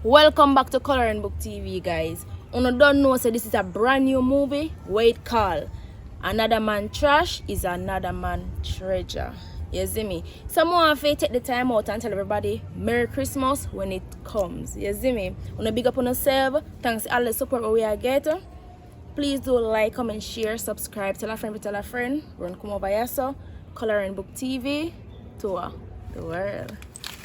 Welcome back to Coloring Book TV, guys. Uno don't know, so this is a brand new movie. Wait, call. Another man trash is another man treasure. You see me? Someone have to take the time out and tell everybody Merry Christmas when it comes. You see me? Uno big up on yourself. Thanks to all the support we are getting. Please do like, comment, share, subscribe, tell a friend. Run come over here, so Coloring Book TV tour the world.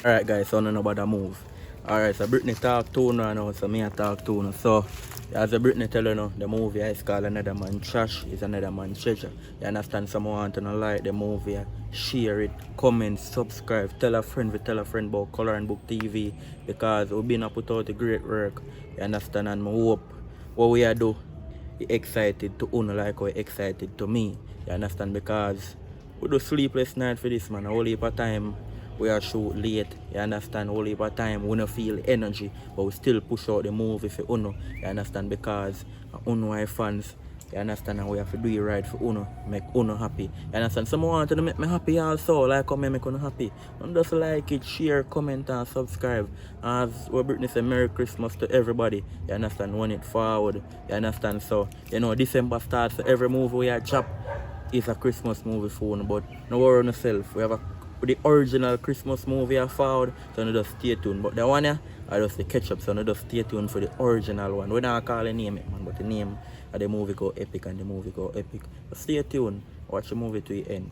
Alright guys, so I don't know about the move. Alright, so Brittany talk to now, so me I talk to now. So as the Brittany tell you now, the movie is called Another Man Trash is Another Man Treasure. You understand? Someone want to like the movie, share it, comment, subscribe, tell a friend about Coloring Book TV, because we've been put out a great work. You understand? And I hope what we are do is excited to Uno like how excited to me. You understand? Because we do sleepless night for this, man. A whole heap of time we are shoot late, you understand? A whole heap of time we don't feel energy, but we still push out the movie for Uno, you understand? Because Uno are fans, you understand? And we have to do it right for Uno, make Uno happy, you understand? Someone want to make me happy also, like how me make Uno happy. And just like it, share, comment and subscribe. As what Brittany said, Merry Christmas to everybody, you understand? Run it forward, you understand? So, you know, December starts, so every movie we are drop is a Christmas movie for Uno, but no worry on yourself. We have the original Christmas movie I found, so no just stay tuned. But the one here, I just the ketchup, so no just stay tuned for the original one. We don't call the name it, man, but the name of the movie go epic and the movie go epic. So stay tuned, watch the movie to the end.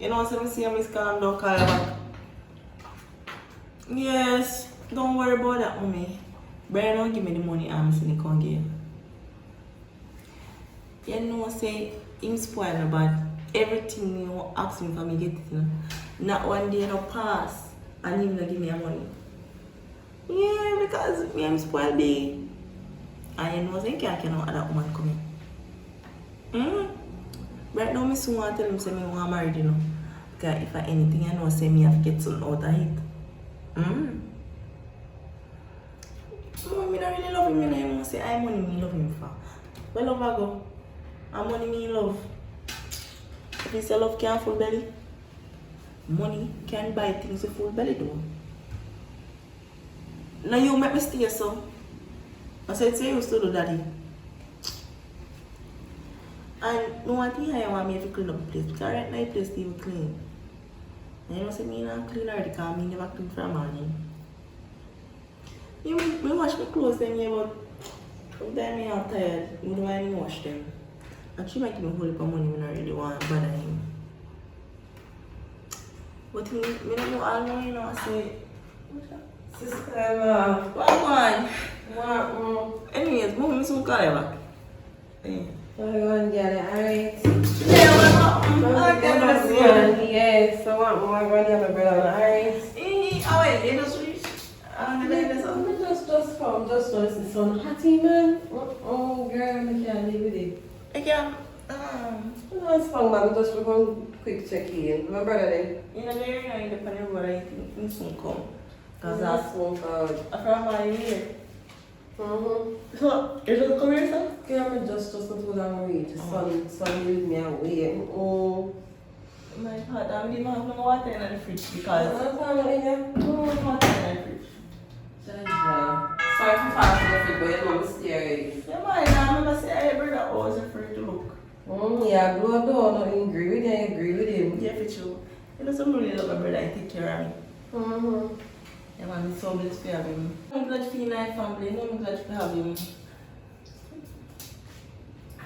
You know, so I see Miss Calm down, call her back. Yes, don't worry about that, mommy. Brian don't give me the money I'm saying he can't give. You know, say him spoil me, but everything you ask me for me get it. You know? Not one day no pass and him not give me a money. Yeah, because me him spoil big. And you know, say he can't know other woman coming. Right now, I still want to tell him say me want married, you know. Because if I anything I know, say me have to get something out of it. So, I don't really love him, you know. Say, I money me love him for. Where love I go? I money me love. If you say love can't full belly, money can buy things with full belly though. Now you make me stay so. I said, say you still do daddy. And no one thing I want me to clean up the place, because right now the place is even clean. And you know, say me not clean already because I never clean for a morning. You me wash my clothes then yeah, but sometimes I'm tired, I don't want to wash them. And she might give me a whole heap of money when I really want to bother him. But me don't know all know, you know, I say, sister, what on? What? Anyways, mom, soon call you back. Yeah. So you want to get it, alright? Yeah, yes, so what more going to have a brother, alright? How are you? Just reach? Just come, just to see some hatty man. Oh girl, I can't live with it. I can't. No, it's fun, man. Just for one quick check in. My brother then. You know, they're not independent, but I think soon come. Because That's one card. I'm from my year. Mm-hmm. So, you just come here, sir? Yeah, I'm just not too long away. The sun leaves me away. Oh. My God, I didn't have no water in the fridge because. No water in the fridge. Sorry for fasting the food, but you know I'm scared. Yeah, man, I remember saying, hey, brother, always afraid to look. Yeah, blow door, no, agree with him, agree with him. Yeah, for sure. You know, some really love my brother, I take care of me. Yeah, man, I'm so blessed to have him. I'm glad for your nice family, I'm glad to have him.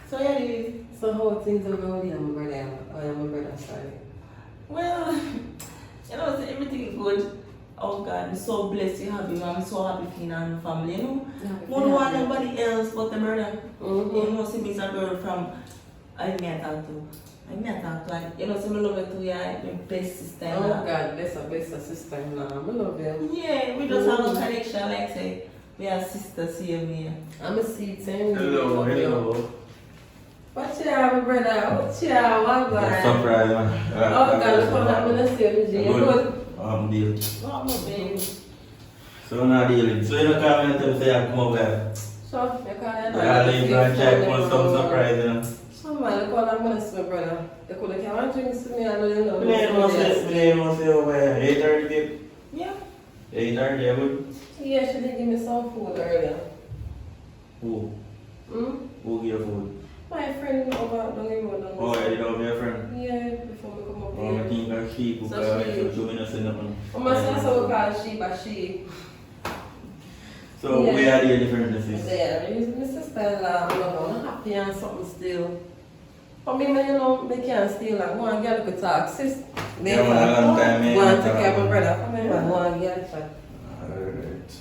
So, yeah, Lily. So, how things are going with my brother? I am my brother, sorry. Well, you know, so everything is good. Oh God, I'm so blessed to have him. I'm so happy for him and family, you know. I don't want nobody else but the brother. You know, see me as a girl from I met her too. I mean, I talk like, you know, some love it to your best sister. Oh God, best sister in law. I love you. Yeah, we just have a connection, like say, we are sisters here, me. I'm a seat saying, Hello, hello. What you have, brother? What you have? What That's surprise, man. Oh God, look how I'm gonna see you. You good? Deal. Oh, my baby. So now dealing. So you don't come and tell me say I come over here. So, you can't Yeah, leave and check for some surprise, you know. Someone, look what I'm gonna see, my brother. They could have come and drinks to me, I know you know. My name was over here. 8:30, babe. Yeah. 8:30, yeah, good. Yeah, she did give me some food earlier. Who? Who give you food? My friend over down the road. Oh, you did over your friend? Yeah, before we come up Oh, I here. think that sheep who So got she- you showing us nothing. My sister will call sheep a sheep. So Yeah. where are the differences? Yeah, my sister-in-law, I'm happy and something still. For me, man, you know, they can't steal like one girl could talk. Sis, they Yeah, man, a long time, man. go and take care of my brother. For me, man, one girl chat. Alright.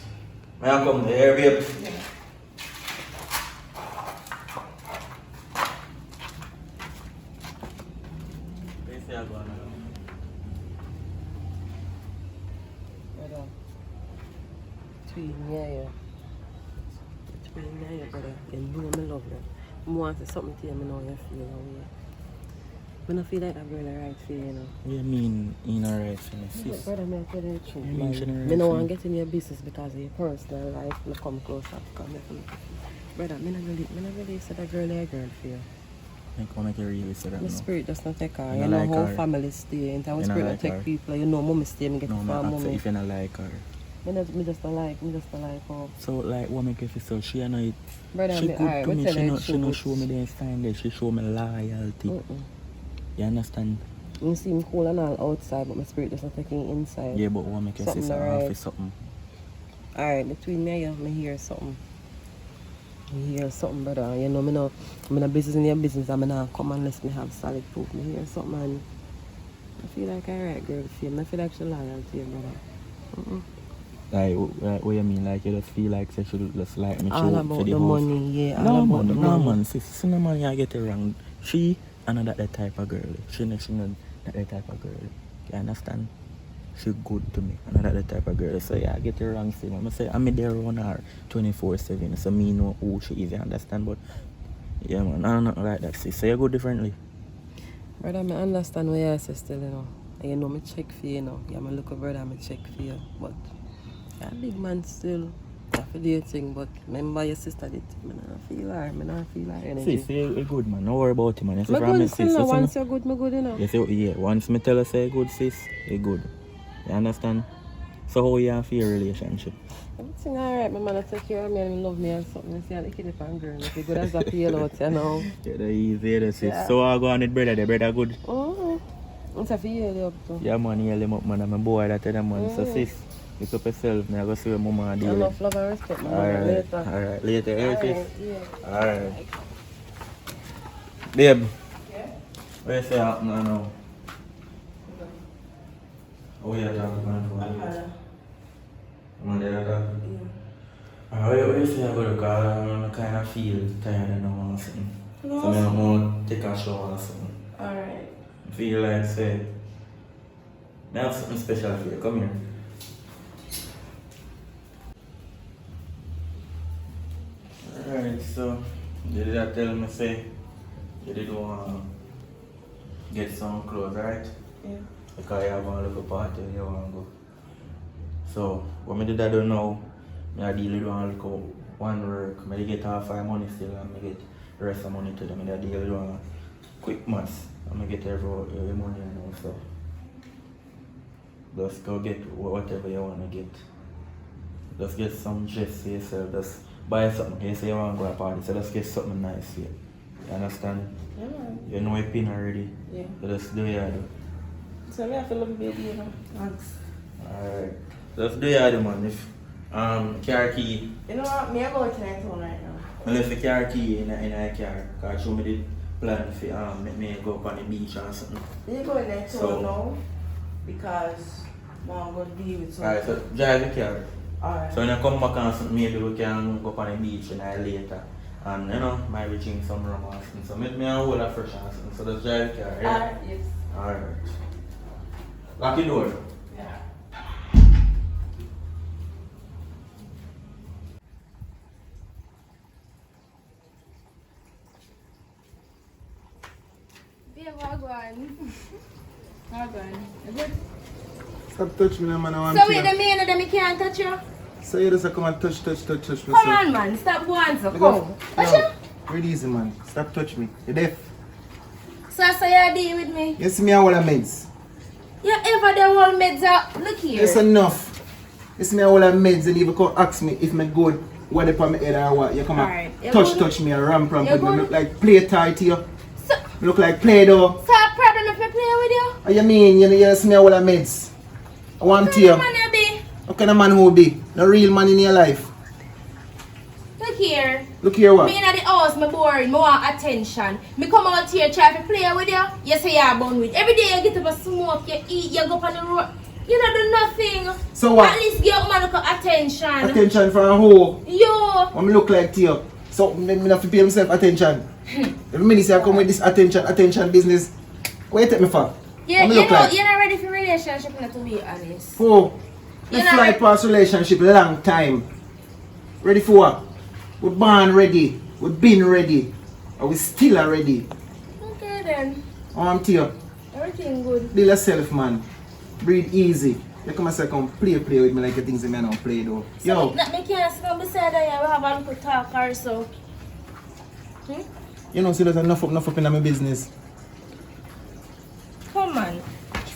May I come there, babe? Brother, between me and you. Between me and you, brother. You know me love you. I want to say something to you, I know you feel that way. I don't feel like that girl right for you, you know. What do you mean in a right for me, But sis? brother, I tell you the truth. You mean she don't I right don't for want me? to get in your business because of your personal life. I come closer because brother, I not really say that girl is a girl for you. I can't make you really say that My now. spirit just not take her. You You not know like how her? family stay. And time You my not spirit not like take her? people. You know mommy stay, me get No, it man, from upset mommy. if you not like her. Me just don't like her. So, like, what make you feel so? She know it. Brother, She me, good alright, to me me. tell She you no, the she no truth. show me the standard. She show me loyalty. You understand? You seem cool and all outside, but my spirit just not taking inside. Yeah, but what make you say Something so alright. for something? Alright, between me and you, me hear something. Me hear something, brother. You know, I'm in a business in your business. I'm not come unless me have solid proof. Me hear something and I feel like I right girl for you. I feel like she loyal to you, brother. Like, what you mean? Like, you just feel like she should just like me All show about for the the house? money, yeah. All No, about man, the no, money. man. See, no, man, you get it wrong. She, another that type of girl. She not that type of girl. You understand? She good to me. Another that type of girl. So, yeah, I get it wrong. See, I'm say, I'm there on her 24/7. So, me know who she is, you understand? But, yeah, man, I'm not like that. See, so you go differently. Brother, I understand what you say still, you know. And you know, me check for you, you know. Yeah, my little brother, me check for you. But, yeah, big man still. Have to do your thing, but remember your sister did. I don't feel her energy. See, you're good, man. Don't worry about it, man. You see, Me from me, good sis, still, you no. see me? Once you're good, me good, you know. You say, yeah, once me tell her say good, sis, you good. You understand? So how you feel your relationship? Everything alright, my man, I take care of me and he love me and something. You see, I like it if I'm girl. If you good as a peel out, you know. Yeah, that easy, that sis. Yeah. So I go on with brother, the brother good. It's a feel you up to. Yeah, man, you him up, man. I'm a boy that tell them, man. So sis, look up yourself, man. I go see what mama do. Enough love and respect, my man. Alright, Later. alright. Later, eh, sis? Yeah. Alright. Babe. Yeah? What you say happen now? Oh, yeah, talking about phone. I'm there, talking. What you say about the car? I kind of feel tired and I want something. So I'm going to take a shower or something. Alright. I feel like, say, I have something special for you. Come here. Alright, so you did tell me, say, you did want to get some clothes, right? Yeah. Because you have a little party you want to go. So, what I did I do now, I deal with one work. I get half my money still and I get the rest of the money to them. I deal with one quick months. And I get every money now. So, just go get whatever you want to get. Just get some dress for yourself. Just buy something. You say you want to go to a party, so just get something nice here. You understand? Yeah. You know your pin already. Yeah. So just do your do. So me I feel love baby, you know. Thanks. Alright. Just do your do, man. If car key. You know what? Me I go to that town right now. I left the car key in a car. Because show me the plan for make me go up on the beach or something. You go in that town So- now because I'm going to deal with something. Alright, so drive the car. Alright. So when I come back on something, maybe we can go up on the beach and later. And you know, might be chewing some rum or something. So make me a whole of fresh or something. So let's drive the car, yeah? Yes. Alright. Lock your door. Yeah. Babe, wagwan. Wagwan. Is it? Stop touching me, man. I want So to. wait, the man that me can't touch you? So you just come and touch me. Come on, man. Stop going so. Come. Touch you? Real easy, man. Stop touch me. You deaf? So you deal with me? You see me all the meds. You ever the whole meds up? Look here. It's enough. You see me all the meds and you come ask me if me good, what up on my head or what. You come Alright. and You touch good? me and ramp You with me. good? Look like play tight to you. So, Look like play doh. so a problem if I play with you? What you mean? You see me all the meds. I want What to you. kind of man you be? What kind of man who be? No real man in your life. Look here. Look here what? Me in the house, me boring, me want attention. Me come out here try to play with you. You say you're born with. Every day you get up and smoke, you eat, you go up on the road. You don't do nothing. So what? At least give man look attention. Attention from who? Yo. What me look like to you? So me have to pay myself attention. Every minute say I come with this attention business. What you take me for? Yeah, What me you look know, like? you're not ready for relationship, not to be honest. Who? We You know, fly past relationship long time. Ready for what? We're born ready. We've been ready. And we still are ready. Okay then. I'm to you. Everything good. Be yourself, man. Breathe easy. You come and say, come play with me like the things that me don't play though. So Yo, let me can't sit down beside her, we have a little talk or so. you know, see there's enough up in my business. Come on.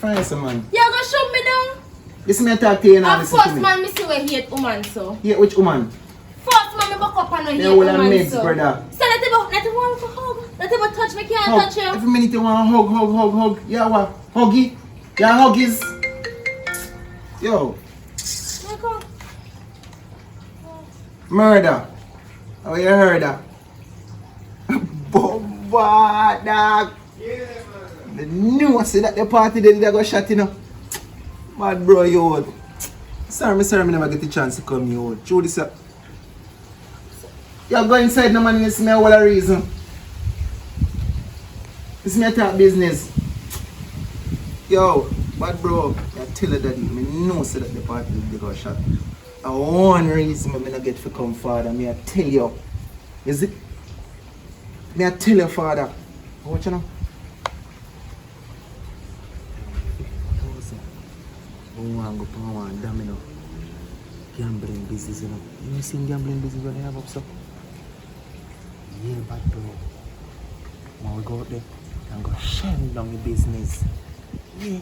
Find some man. You gonna shoot me down? Listen me talk to you now, And listen to first me. man, me see we hate woman so. Yeah, which woman? First man, me buck up and no hate Yeah, well, I'm woman mates, so. brother. So let him want to hug. Let him touch me, can't Hug. touch you. Every minute you want to hug. Yeah, what? Huggy? Yeah, huggies. Yo, Yeah, come. murder. Oh, you heard that? Bomba, dog. The new say that the party they go shot, you know. Mad bro, yo. Sorry, me never get the chance to come, yo. True this up. You go inside no man, you see me all a reason. This me talk business. Yo, bad bro, I tell you daddy, me know say that the party they go shot. I one reason me not get to come father, me I tell you. Is it? Me I tell you father. What you know? Go for one damn, you know. Gambling business, you know. You seen gambling business when they have up so? Yeah, bad bro. When we go out there and go shine down the business. Yeah,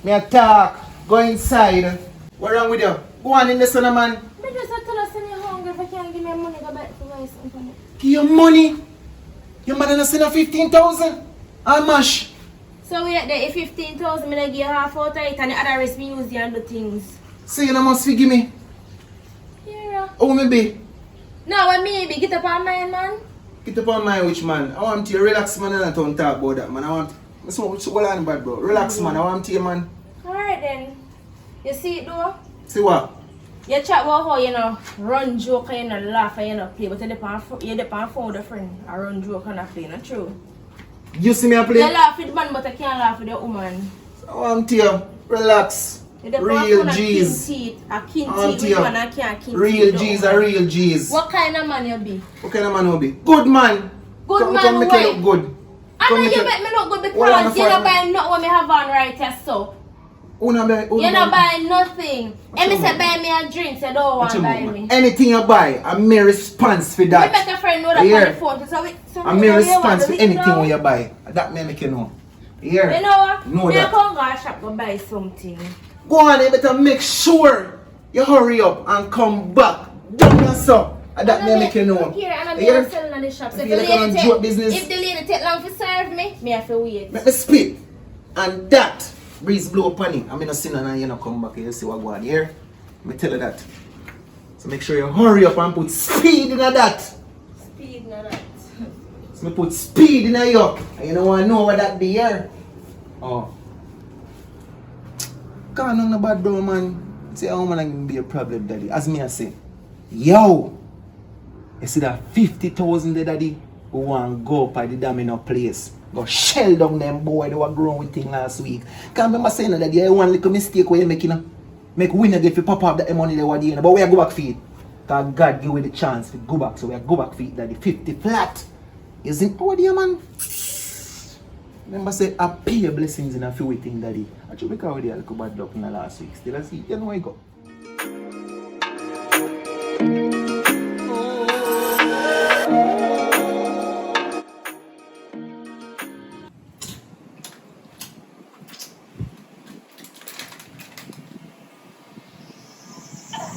me attack. Go inside. What wrong with you? Go on in the sun, man. Me just tell us when you're hungry, if you can't give me money, go back to buy something. Give your money. Your man has seen 15,000. How much? So we at there, if 15,000, me give you half out of it, and the other rest me use the other things. So you must forgive me. Yeah. Oh, me be. No, what me be? Get up on mine, man. Get up on my witch, man. I want you to relax, man, and I don't talk about that, man. I want. So hold on, bad bro. Relax, man. I want you, man. Alright then. You see it though? See what? You chat about how you know run joke and you know laugh and you know play, but you depend phone with a friend. I run joke and I play, not true. You see me a play? You laugh with man, but I can't laugh with your woman. I want you. Relax. You depend Real phone G's. a kin I want teeth with you. man, I can't kin Real teeth G's with are woman. real G's. What kind of man you be? What kind of man will be? Good man. Good come, man come make why? you look good. I know Come you make make me look good Hold on, because you hold not on. buying nothing when me have on right here so. Who not buy? You not buying nothing. What And me you say want? buy me a drink, you don't want to buy me. Anything you buy, I'm my response for We that. make a friend know that Here. on the phone. So I'm me my know you want response to for lick anything down. when you buy. That may make you know. Here. You know what? Know Me that. come go to shop go buy something. Go on, you better make sure you hurry up and come back. Don't mess up. That may make you know. Look here, and I'm Here. selling at the shop. So I if feel the like I'm lady on joke take, business. if the lady take long to serve me have to wait. Make me spit. And that breeze blow upon it. I'm not seeing and you know come back here, you see what go on here. Me tell you that. So make sure you hurry up and put speed in that. Speed na that. So me put speed in you. And you don't want to know what that be here. Oh. Can't on the bad bro, man. Say a woman can be a problem, daddy. As me I say. Yo. You see that 50,000 there, daddy? We want to go up at the domino place. Go shell down them boy they were growing with thing last week. Can't remember saying that you one little mistake where you make, you know. Make winner get to pop up that money they were doing. But we are go back for it. Because God give you the chance to go back. So we are go back for it, daddy. 50 flat. Isn't our dear man? Remember say I pay your blessings in a few things, daddy. I should make out with you a little bad luck in the last week. Still I see. You know where you go.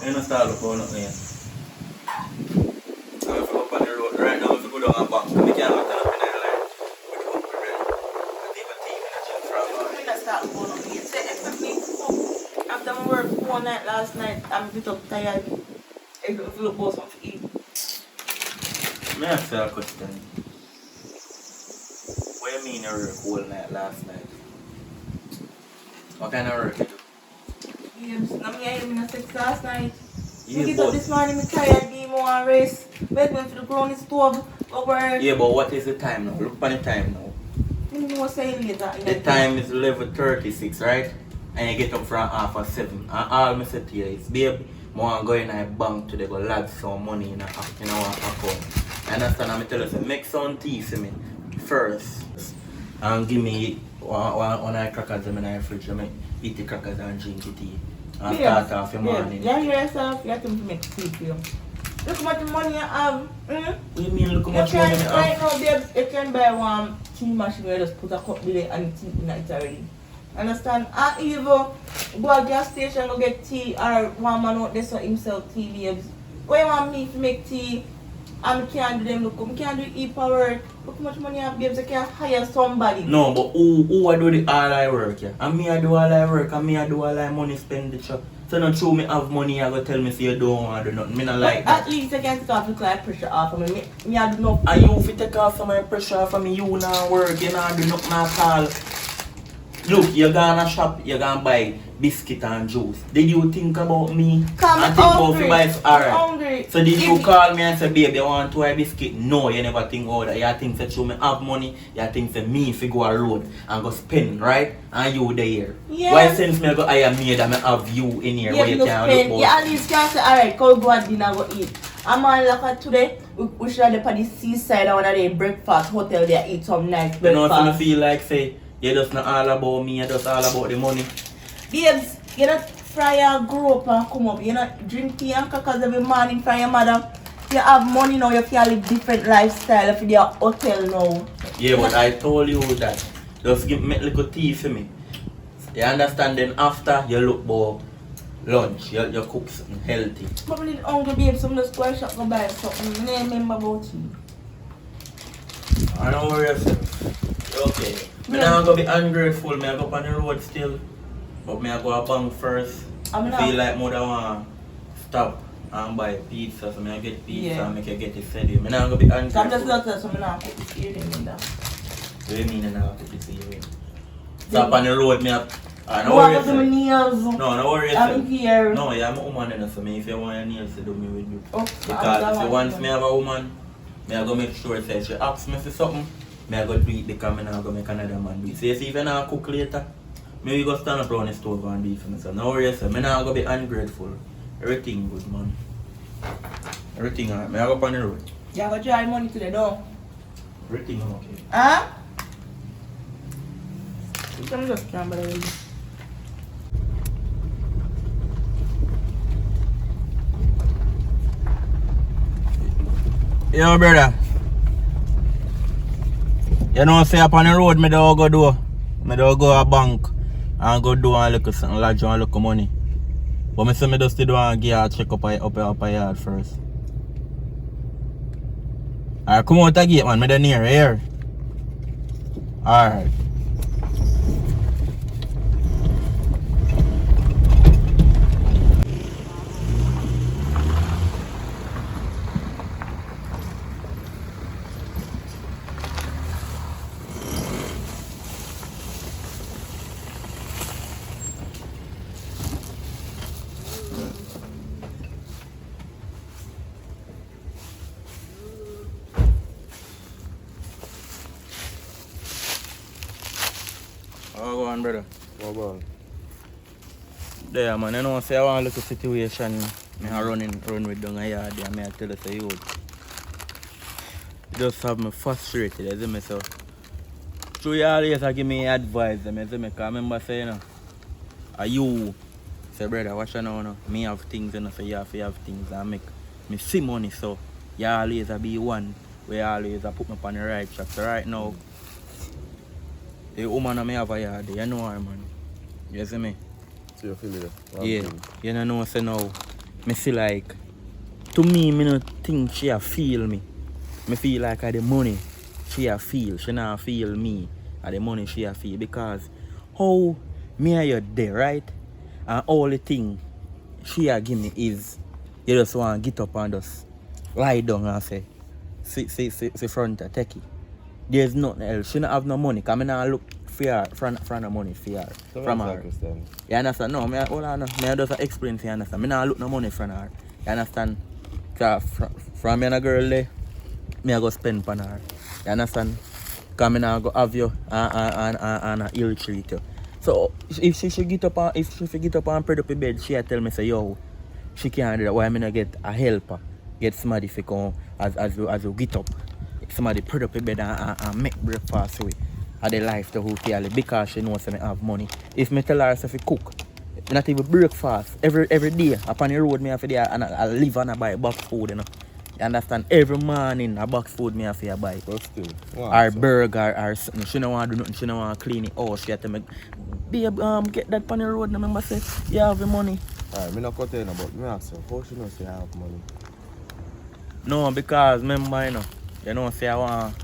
You don't start looking for nothing yet. I'm going to go up on the road right now. I'm going to go down and back. I can't look up in the line. We're ready. I think I'm taking a chance from I'm gonna start going up here. Say, expect me to cook. After my work one night last night, I'm a bit up tired. If you look for something to eat. May I ask you a question? What do you mean you work whole night last night? What kind of work you do? Yes, now me I in sex last night. Yeah, Me get up but- this morning, me tired, me more rest. Wait me for the brownie stove, go work. Yeah, but what is the time now? Look on the time now. Me know what say later. The time is 11:36, right? And you get up from 7:30. And all I say to you is, babe, I want to go in a bank today, go lodge some money in our account. You understand? I'm tell you, so make some tea for me first. And give me one of the crackers in the fridge. I eat the crackers and drink the tea. And start off your morning. Yeah, you hear yourself, you have to make tea for you. Look how much money you have. What do you mean, look how You much money can, I right have? now, babe, you can buy one tea machine where you just put a cup with it and tea in it already. Understand? And either go to gas station go get tea or one man out there so himself tea, babes. Where you want me to make tea and I can't do them, look, I can't do e-power. Look how much money I have, babes, I can hire somebody. No, but who I do the all I work, yeah? And me I do all I work, and me I do all I money expenditure. So not true me have money, I go tell me say you don't want to do nothing. Me not like But that. at least I can take off the client pressure off of me. Me I do no. And you fit take off some of my pressure off of me, you not work, you not do nothing at all. Look, you're gonna shop, you're gonna buy biscuit and juice. Did you think about me? Come and think about hungry. you buy alright. Hungry. So did you If- call me and say, babe, you want to buy biscuit? No, you never think about that. You think that you me have money, you think that me if you go a road and go spend, right? And you there. Yes. Why since me go hire me that me have you in here Yeah, where you no can spend. look Yeah, out? at least can say, alright, go at dinner, go eat. I'm on like a today, we should have the seaside and one of the breakfast hotel there eat some nice You know what I breakfast. feel like say, you just not all about me, you just all about the money. Babes, you not fry and grow up and come up. You not drink tea and crackers every morning from your mother. You have money now, you can live different lifestyle if you're hotel now. Yeah, but I told you that. Just give me little tea for me. You understand? Then after you look for lunch, you cook something healthy. Probably hungry babe, so I'm just go and shop go buy something. I remember about you. I don't worry yourself. You're okay. Me not gonna be ungrateful, me I go up on the road still. But me I go a bank first. I'm I not- feel like more than want stop and buy pizza, so me I get pizza Yeah. and make you get it fed. Me not gonna be So I'm just ungrateful. not telling someone now cook this evening in there. What do you mean I not cook this evening? So up on the road, me have... I no want worry to do my yourself. nails. No, no worry I'm yourself. here. No, yeah, I'm a woman enough, so me if you want your nails to do me with you. Oh, Because if you want me have a woman, me I go make sure say she asks me for something, me I go do it because me not go make another man do it. So you see if you not cook later, me we go stand up around the stove and do it for me. So no worry yourself, me not go be ungrateful. Everything good, man. Everything alright. Me I go up on the road. You have to try money today, though. Everything okay. Huh? I'm just gambling. Yo, brother. You know, say up on the road, me don't go do. Me don't go a bank and go do and look something, lodge and look money. But me say me just do and give a check up a yard first. Alright, come out the gate, man. Me the near here. Alright. on, brother. What about? There, man. You know, say I want to look at the situation. I run with down a yard there. I tell you, say, you just have me frustrated, you see me, so. Through you always give me advice, you see me, because I remember saying, you say, brother, watch you now, me have things, you know, so you have to have things and make me see money, so you always be one where you always put me on the right track. So right now, the woman me have a yard, you know her, man. You see me? So you feel it? Yeah, you know, say now, me see like, to me, me not think she a feel me. Me feel like the money she a feel, she not feel me. The money she a feel, because how me and you there, right? And all the thing she a give me is, you just want to get up and just lie down and say, see front of take it. There's nothing else. She not have no money, because I not look for her, front of money for her, So from I her. understand. You understand? No, hold on. I just explain for you, understand? I not look no money from her. You understand? Because from me and a girl there, me I go spend on her. You understand? Because I not go have you and ill treat you. So if she get up and put up in bed, she tell me say, yo, she can't do that. Why me not get a helper? Get somebody to come as you get up. Somebody put up in bed and make breakfast with. At the life to who care, because she knows I have money. If me tell her to cook, not even breakfast every day upon the road me have to there and I live and I buy box food, you know. You understand? Every morning a box food me have to buy. But still. Or burger or something. She don't want to do nothing, she don't want to clean it. Oh, she have to make, babe, get that on the road. And remember say, you have the money. Alright, me not cut in about me ask her, how she know say I have money? No, because remember, you know, say I want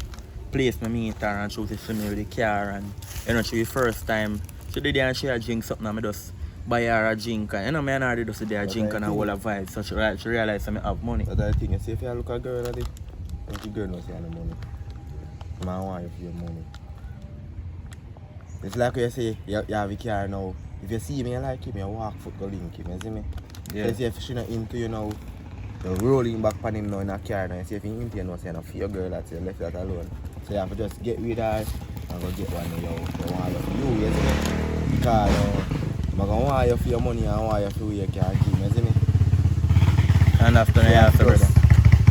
place my meet her and she see me with the car, and you know, she the first time she did there and she a drink something and I just buy her a drink, and you know, me and her just sit there drink and a whole of vibes, so she realized I have money. That's the thing, you see if you look at a girl at it, if the girl knows you have the money, man want you for your money. It's like you say, you have a car now, if you see me you like him, you walk foot go link him, you see me? Yeah. You see if she not into you now, you're rolling back on him now in a car now, you see if he's into you now, say you for your girl that you left that alone. So you have to just get rid of her and go get one you want you see me? Because I'm going to want you for your money and I want you for what you can give me, you see me? And after I have to, brother.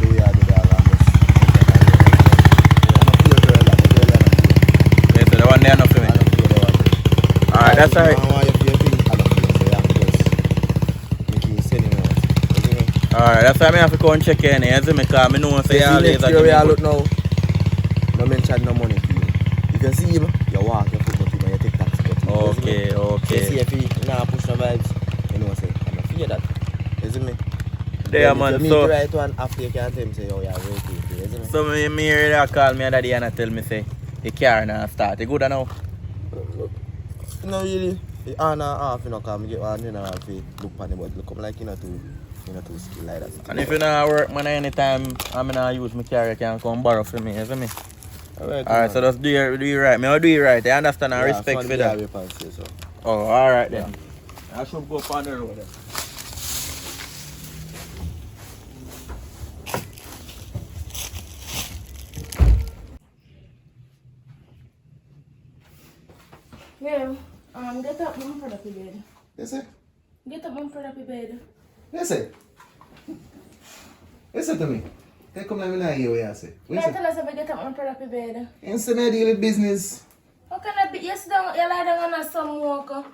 Do we have to do that and just... Yeah, so the one there enough for me. Alright, that's alright. I want you for your thing, I don't feel so you have to just make you send him out, you see me? Alright, that's why I have to go and check in, you see me? Because I know say you always next year we are look now, no mention no money to you. If you see him, you walk, you put him and you take taxi. Okay. You see if he nah push no vibes, you know say, I'm not fear that. You see me? There, Then man, if you so... meet the right one after you can tell him say, oh yeah, waiting, you see me? So me really call me daddy and tell me say, the car now start. You good now? No really, the on and off, you know, because I get one, you know, have to look on it, but look up like, you know, too skill like that. And if you not work, man, anytime I'm not use my car, you can come borrow for me, you see me? Alright, so just do it right. Me, I'll do it right. I understand and respect for that. So. Oh, alright then. I should go on the road then. Yeah, get up, mum, for the bed. Yes, sir. Get up, mum, for the bed. Listen. Listen to me. They come let me hear what you say. May I tell us if I get up, mum, for the bed? Instead of deal with business, How can I be? You sit down, you lie down on some walker.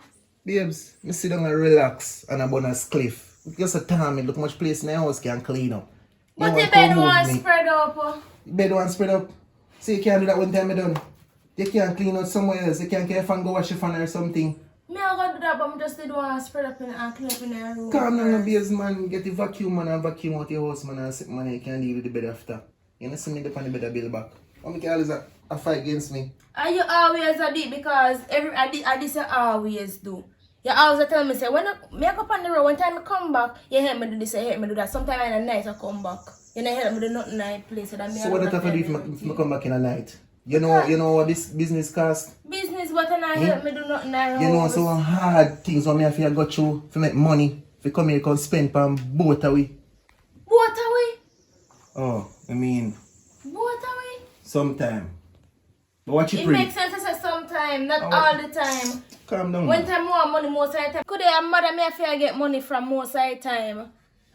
babes, me sit down and relax and I'm on a cliff. Just a time, look much place in the house can clean up. But You the want bed to move won't me. spread up. Bed one spread up. So you can't do that one time I done. You can't clean out somewhere else. You can't get a fan go wash your fan or something. Me I go do that, but I just did want to spread up and clean up in the room. Calm down, no babes, man. Get the vacuum man and vacuum out your house, man, and sit, man. You can't leave with the bed after. You know, see me up on the bed and build back. How many always a fight against me? And you always do it because I this you always do. You always tell me say when me I go up on the road, one time I come back, you help me do this, you help me do that. Sometimes in the night I come back. You know help me do nothing in the place. That me So what have to do if I come back in the night? You know what this business cost? Business but I help me do nothing in the You know house. so hard things what me have to go through to make money. If you come here, you can spend on both away. Both away? Oh, I mean, Both away? sometime. But what you It pray? makes sense to say sometime, not all the time. Calm down. When time more money most of the time. Could a mother me fear get money from most of the time?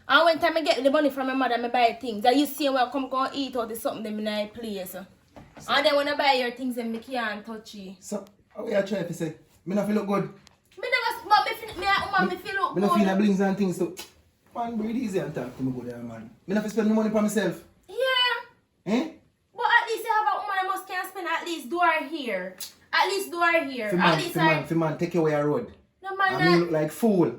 And when time I get the money from my mother, I buy things. That you see when I come go eat or something them in a place. And then when I buy your things, then I can't touch you. So, how are you trying to say? Me not feel look good. Me never, but me feel look Me not feel good. the blings and things too. Man, breathe easy and talk to me good there, man. Me not spend my money for myself. Yeah. Eh? But at least I have a woman I must can spend at least do her here. At least do her here. At least For man, take away a road. no man And me look like fool.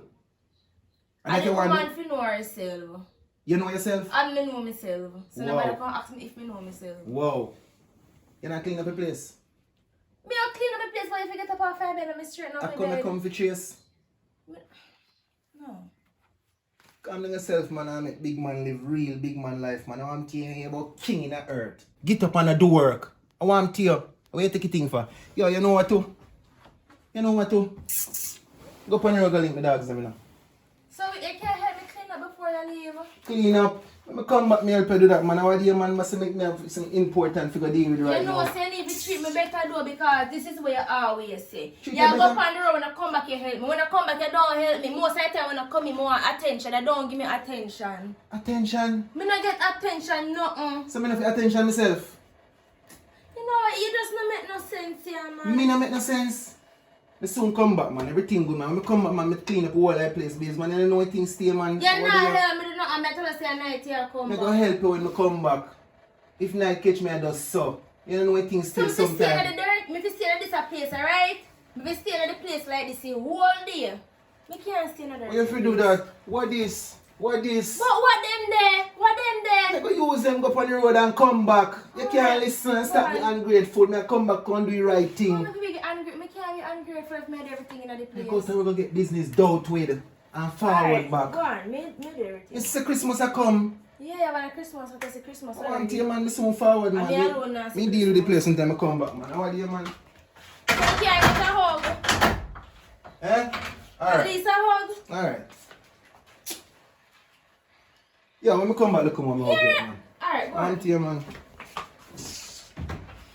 and the you want woman fi know herself. You know yourself? And me know myself. So Wow. nobody can ask me if me know myself. Wow. You not clean up the place? Me a clean up the place but if I get up off my bed and me straighten I up my come bed. come for chase. No. Calm down yourself, man, and make big man live real big man life, man. I want to hear about king in the earth. Get up and do work. I want to hear. What you take a thing for? Yo, you know what to? You know what to? Go up on the rug and link the dogs them now. So you can't help me clean up before I leave? Clean up. When I come back, me help you do that, man. I want to hear, man, must make me have something important to go deal with right You know, now. so you need to treat me better though because this is what you always say. Treat You you go better? on the road when I come back you help me. When I come back you don't help me. Most of the time when I come in more attention, I don't give me attention. Attention. Me not get attention, nothing. So me not feel attention myself. You know what, you just not make no sense here, man. Me not make no sense. Me soon come back, man. Everything good, man. When me come back, man, me clean up all that place, base, man. You don't know what things stay, man. You're What not do you- help me, do not. I'm not telling you say night here come Me back. go help you when me come back. If night catch me, I just so. You don't know what things So stay if you stay in sometimes. the dirt, if you stay in this place, alright? If you stay in the place like this the whole day, me can't stay in the dirt. Why you have to do that? What this? What this? But what them there? What them I there? go use them, go up on the road and come back. You can't listen and stop me ungrateful. Me I come back and do the right I'm thing. not be angry. Me can't be ungrateful if me do everything in the place. Because we're going to get business dealt with and forward Alright, back. Go on, me do everything. It's the Christmas I come. Yeah, when Christmas, because it's Christmas. I want to you, man. Me soon forward, man. And me alone now, Me deal with the place until I come back, man. How are you, man? You can't get a hug. Eh? At Alright. least a hug. Alright. Yeah, when I come back, look at me out there, man. Alright, go I on. want you, man.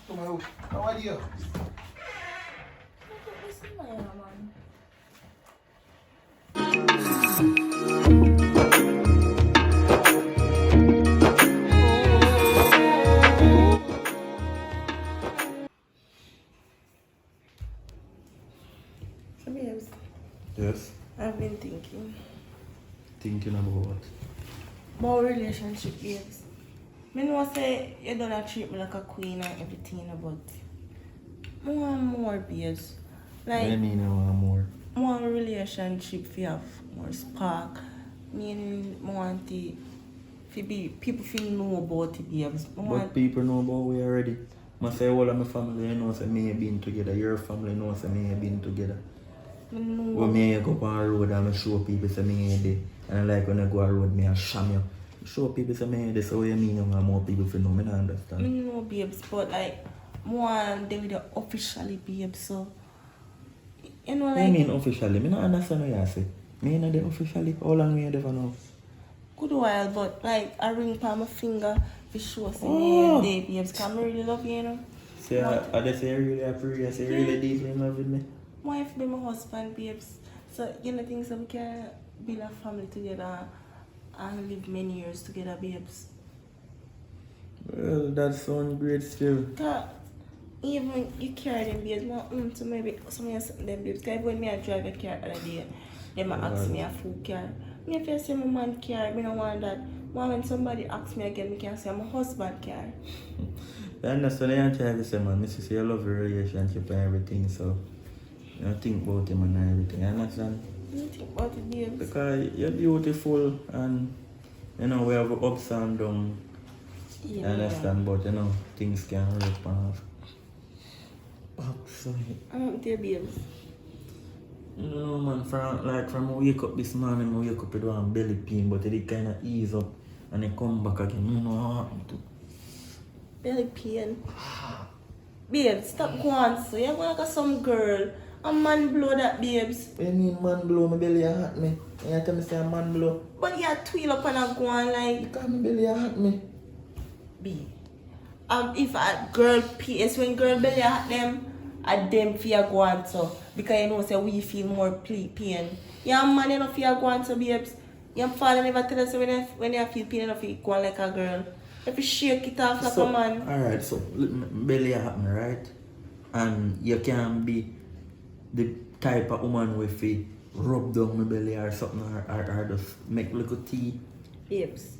Come on, how are you? Listen, man. So, babes, Yes. I've been thinking Thinking about what? about relationship, babes. Me know say you don't treat me like a queen and everything, but I want more, babes. What do you Like, mean you want more? more relationship fi have more spark. Meaning, I want to be people feel know about it, babes. I But want people know about we already. I say all of my family you know say me and been together. Your family know say me and been together. me know. When me go on the road and I show people say me and there. And I like when I go on the road me I sham you. Show people say me and there. So what you mean you want more people to know? Me not Me understand. know, babes, but like, more they with the officially, babes. So, you know, What do you like, mean officially? Me not understand what you say. Me not there officially. How long we there now? good while, but like, a ring on my finger for sure, say Oh. me and babes, because I really love you, you know. Say I just say really appreciate. I say really deeply in love with me. My wife be my husband, babes. So, you know, things that we can build a family together and live many years together, babes. Well, that sounds great still. Cause even you carry them, babes, no, so maybe some of them, babes. Because when me I drive a car the other day, they might ask me a full car. Me if I say my man car, I don't want that. But when somebody asks me again, I can say my husband car. I understand what you're trying to say, man. Mrs. You love your relationship and everything, so you think about him and everything. I understand? What do you think about it, babes? Because you're beautiful and, you know, we have ups and downs. Yeah, I understand, but, you know, things can hurt off. So, I'm there, babes. you know, man, from I wake up this morning, I wake up with one belly pain, but it kind of ease up and it come back again. You know what happened to Belly pain. Babes, stop going so. You're going to some girl. A man blow that, babes. What you mean man blow? My belly hurt me. You tell me say a man blow? But you're twirl up and a go on like, Because my belly hurt me. B. If a girl PS, when girl belly at them, and them fear go on so because you know say we feel more pain. Yeah man, you know fear go on so babes. Your father never tell us when you feel pain enough you go on like a girl. If you shake it off like a man. Alright, so belly happen, right? And you can be the type of woman with it rub down my belly or something or just make little tea. Babes.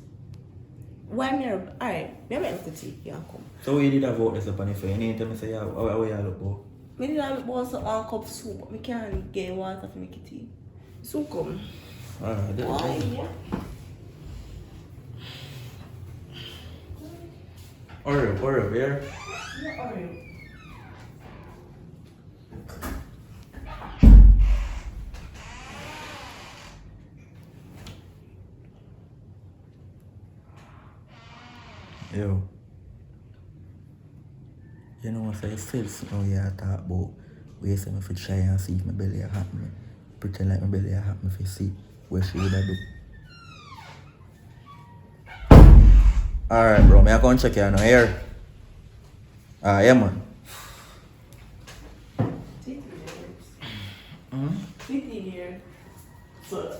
Why me alright, me make little tea, you come. So you did have out this up on the phone, you tell me say how you look for? Me did have about some 1 cup soup, but me can't get water for make tea. So come. Alright, that's Why? fine. Yeah. Hurry up, yeah? Yeah, alright. Yo. You know what I still now you talk about we say me fi try and see if my belly a happen. Pretend like my belly a happen fi see what she woulda do. Alright bro, me I come check you now here. Yeah man. Sweetie here. So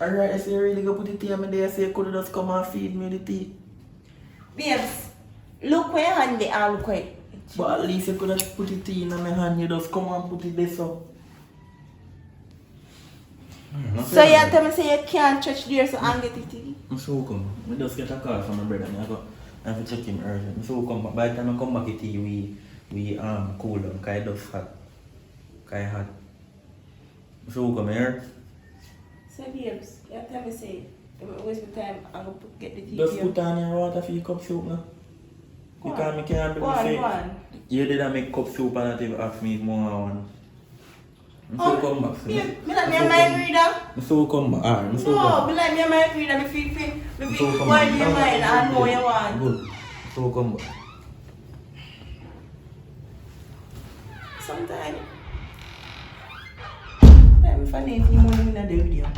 alright, I say you really go put the tea on me there, I say you coulda just come and feed me the tea. Babes, look where your hand they are, look where. But at least you coulda put the tea in my hand, you just come and put it there so. So you tell me say you can't touch there so I get it tea? So come. I just get a call from my brother. I have to check him urgent. So come back. By the time I come back to you, we cool down. Cause it does hot. Cause it hot. So come here. So babes, you tell me say, waste my time, I'm gonna get the tea Just here. put on your water for your cup soup now. Go Because on. I can't Go believe on, say go on. you didn't make cup soup and not even ask me if more I want. So come back. Babe, me like me a mind reader. So come back. Alright, so No, come me like me a mind reader. Me feel So come what back. in your mind and know you want. Good. So come back. Sometimes, I'm funny if you want me to do video.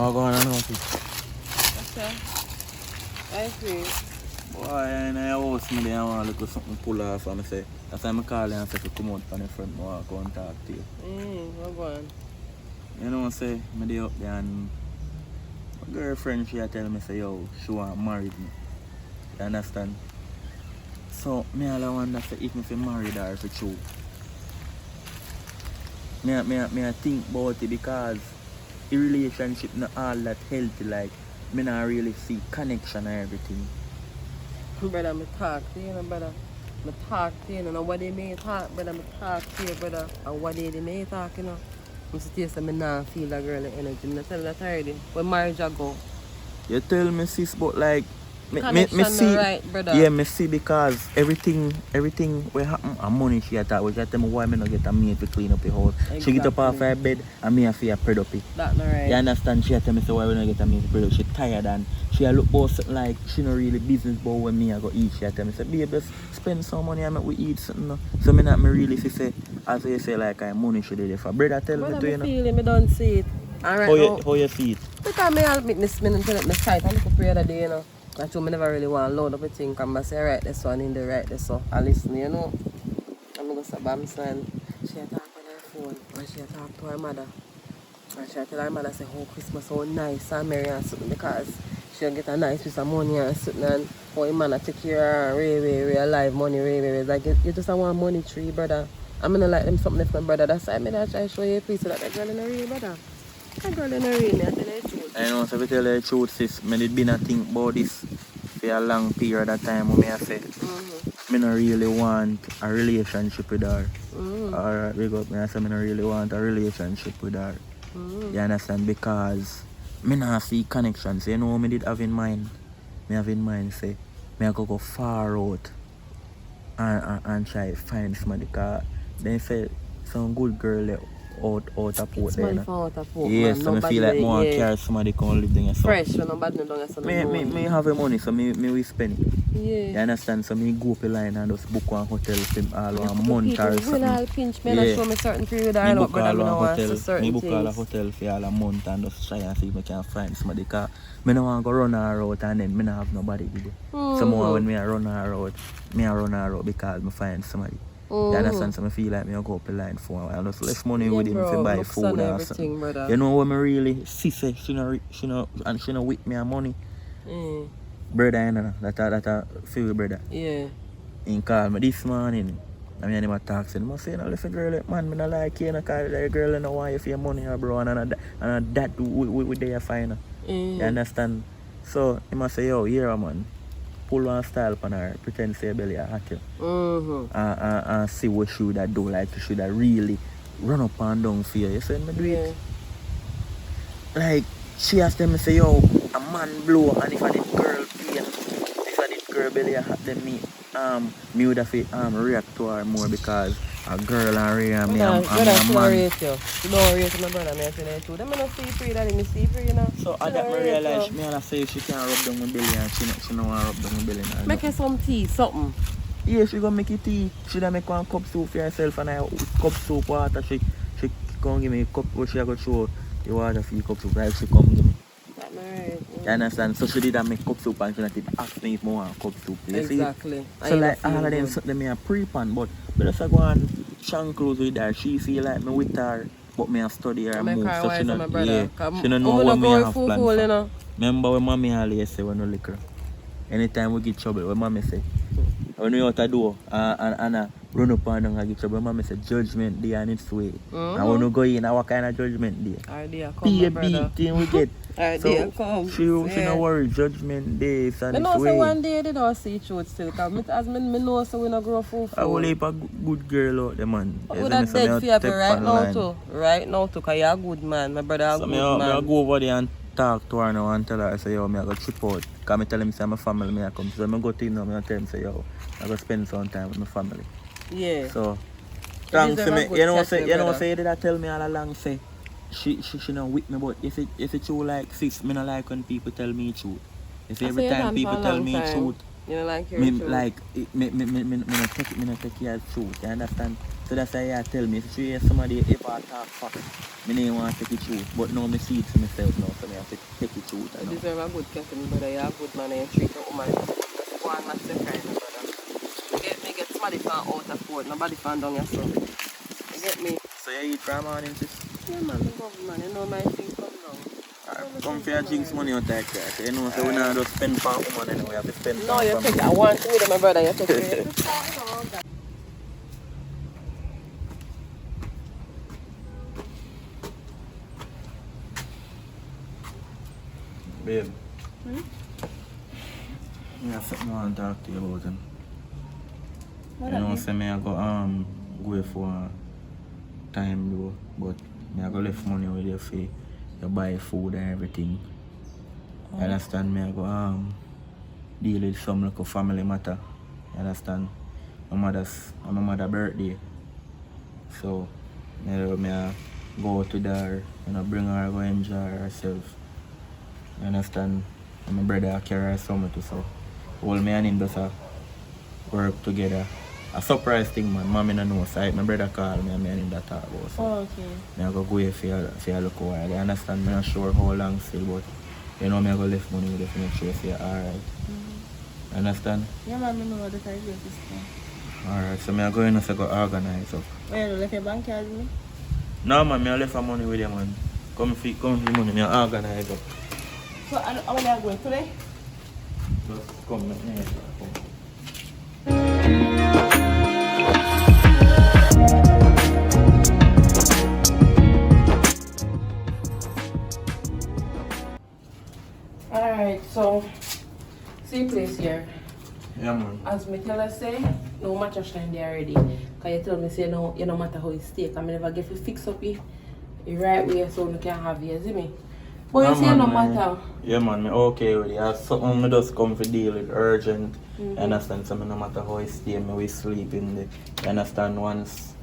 Oh, go on and notice. Okay. I agree. Boy, in the house, me there want to look at something pull off and I say, that's why I call you and say to come out from the front and walk and talk to you. What going? You know what I say? Me there up there and my girlfriend, she tell me say, yo, she want to marry me. You understand? So, me all I wonder say if me fi marry her for true. Me I think about it because the relationship not all that healthy, like, me not really see connection and everything. Brother, me talk to you, brother. Me talk to you, know what they may talk, brother. Me talk to you, brother. And what they may talk, you know. I'm still saying me not feel a girl energy. Me tell that already. When marriage I go. You tell me sis, but like me Connection see, right, brother. yeah, me see because everything what happen and money she attack. Which I tell me why me not get a maid to clean up the house. She get up off her bed and me a fear spread up it. That not right. You understand? She tell me so why we not get a maid to spread up. She tired and she a look about something like she not really business about when me I go eat. She tell me say babe just spend some money and make we eat something. No. So me not me really say as you say like I money she did for brother tell Brother, me to me you know. feel it, me don't see it. Alright, How you see it? because me admit this minute until me sight. I look up the other day, you know. I told me never really want to load up a thing. And I say, right, this one in the right, this one. I listen, you know. I'm going to say, Bam, son. She talk on her phone. And she talk to her mother. And she tell her mother, say, oh, Christmas so nice and merry and something. Because she'll get a nice piece of money and something. And how your man take care of her, real life money, It's like, you just want money tree, brother. I'm going to like them something from brother. That's why I'm going to try to show you a piece of that girl in a real, brother. That girl in a real, me, I tell you the truth. I know, so if I tell you the truth, sis, me did been a think about this for a long period of time. When I say, me not really want a relationship with her. Alright, wake up, me I say, me not really want a relationship with her. You understand? Because me not see connections. You know what me did have in mind? Me have in mind, say, me I go far out and try to find somebody. Because they say, some good girl out of port It's there. money You know? from out of port, Yes, man. so I Nobody feel like there, more yeah. carry somebody can live there. So Fresh, when nobody down here, so me have the money, so me we spend it. Yeah. You understand? So me go up the line and just book one hotel for all Yeah, one month people or will something. all pinch me and show me certain period Me I know, book brother, all me one know want hotel. to certain Me book all a things. hotel for all a month and just try and see if I can find somebody. Cause me no want to go run her out and then me no have nobody with it. So more when me a run her out, me a run her out because me find somebody. You understand? So I feel like me a go up the line for a while. Just less money Yeah, with him bro, to buy looks food and or everything, something. brother. You know what me really see say she no with me a money. Mm. Brother, you know, that feel brother. Yeah. He called me this morning. I mean, him a talk to him. I say, no, listen, girl, like, man, me not like you, no, cause the girl don't want you for your money, bro, and that we there fine. You understand? So, he must say, yo, here, man, pull one style on her, pretend say belly a hot you. And see what she would do, like, she should really run up and down for you. You see me do it? Like, she asked them, say, yo, a man blow, and if I did girl pain, if I did girl belly a hot, then me would have to react to her more because a girl and Ray and me and Brother, me a she don't man. rate you. She don't rate my brother, me I say that too. Them I don't see free, daddy, me see free, you know. So I that me realize me and I say she can't rub down my belly and she no want rub down my belly. Make her some tea, something. Yeah, she gonna make it tea. She da make one cup soup for herself and I cup soup water. She gonna give me a cup where she go throw the water for the cup soup. Like she come give me. That right. You understand? So she did that make cup soup and she did ask me if I want cup soup. You Exactly. see? So like all of them something me a pre-pan, but just go and shank close with her. She feel like me with her, but me a study her move. So she not, she don't know what me have planned for. You know? Remember when mommy always say when we liquor. Anytime we get trouble, when mommy say, when we out the door and run up and down and get trouble, mommy say judgment day and its way. And when we go in, what kind of judgment day? Idea come, Be a my brother. beat thing we get. Idea come. She no worry, judgment day is on I its know way. say one day they don't see truth still, because as me know so we not grow full. I will leave a good girl out there, man. Would that dead fear for right now too? Right now too, because you're a good man, my brother a so good man. man. I go over there and talk to her now and tell her, I say, yo, me I go trip out. Because I tell him, say, my family, me I come. So I go to him now, I tell him, say, yo, I go spend some time with my family. Yeah. So, thanks to me. You know, say, did I tell me all along, say, she not with me, but if it true like sis, me not like when people tell me truth. If every time people tell me truth, you know, like me like me not take care of truth. You understand? So that's why I tell me if you hear somebody ever talk fuck, me don't want to take it truth. But now me see it for myself now, so me have to take it truth. You deserve a good captain, brother. You're a good man and you treat a woman. Go on, not say kind, brother. Me get somebody from out of court, nobody from down your son. You get me? So you eat from morning, sis? Yeah, man, the government, you know my thing come down. Come for your drinks money on that cat. You know, so we not just spend for woman and we have to spend No, for you take it. I want to with my brother. You take it. Babe. I have something I want to talk to you about. You know, say me I go for time though, but me I go left money with you for you buy food and everything. You understand? Me I go deal with some like a family matter. You understand? My mother's birthday. So me I go to there, you know, bring her, go enjoy herself. You understand? And my brother carry her somewhere too, so all me and him just work together. A surprise thing, man. Mommy no know, so my brother called me and me and him that talk about. So okay. me I go here for a look while. I understand me not sure how long still, but you know me I go left money with you to make sure you alright. Understand? Yeah, man, I know what the time is. Alright, so me I go in and go organize up. Where you left your bank card with me? No man, me I left my money with you, man. Come for money, me I organize up. So, how many are going today? Just come, me. Alright, so see place here. Yeah, man. As me tell her say, no matter shine there already. Cause you tell me say no, you no matter how it stay. I never get to fix up it the right way so we can have you, see me? But you say no matter. Yeah man, me okay with it. As something me just come for deal with urgent. You understand? So me no matter how it stay, me we sleep in the. You understand? Once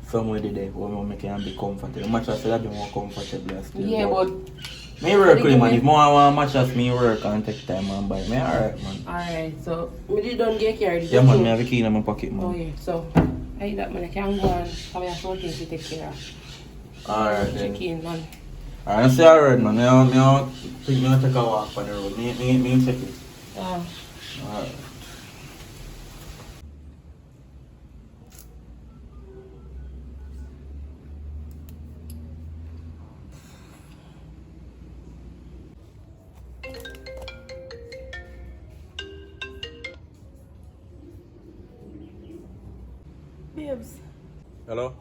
somewhere there where we can be comfortable. The mattress will be more comfortable still. Yeah, but me work with man. If more want mattress, me work and take time and buy. Me alright man. alright, so me don't get carried. Yeah man, me have a key in my pocket man. Oh yeah, so I that man I can go and come here for things to take care of. Alright then. Check in man. Alright, see alright man. Me think me take a walk on the road. Me check it. Alright. Babes, Hello?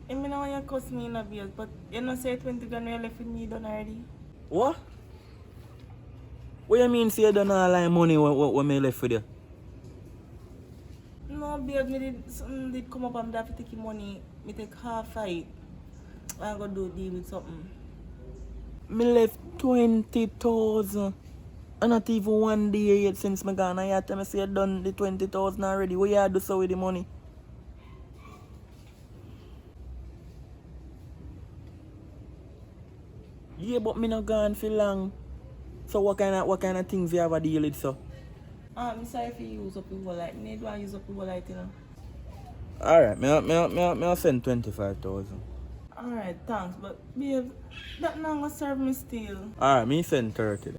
I mean, I want you to cuss me in a bills, but you know, say 20 grand you left with me done already. What? What you mean say you don't know like money what me left with you? No, babe, something did come up and I have to take your money. Me take half of it. I'm going to deal with something. Me left 20,000. And not even 1 day yet since me gone. I had to say you done the 20,000 already. What you do so with the money? Yeah, but me not gone for long. So what kind of things you have to deal with so? I'm sorry if you use up your whole life. I don't use up your whole life, you know. Alright, I'll send 25,000. Alright, thanks, but babe, that not gonna serve me still. Alright, me send 30.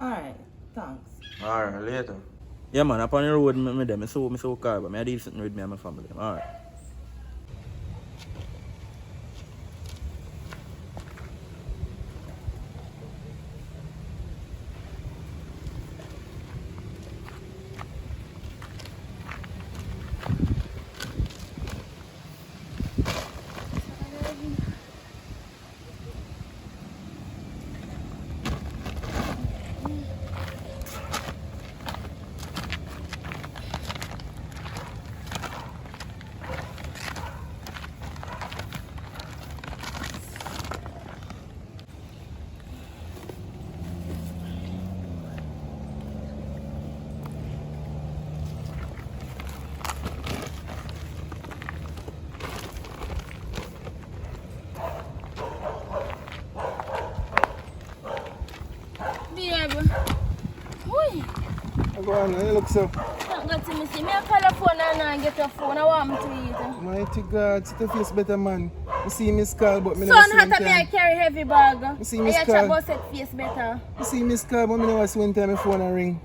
Alright, thanks. Alright, later. Yeah man, up on the road me them. I so car, but I deal something with me and my family. Alright. Babe. Oi. Go on, you look so. Not got to me see. Me a call a phone and I get a phone. I want me to eat. Mighty God, sit your face better, man. I see Miss Call, but me Son never see hot him and me I time. carry heavy bag. You see Miss I Carl? chat about set face better. I see Miss Call, but me never see one time my phone a ring.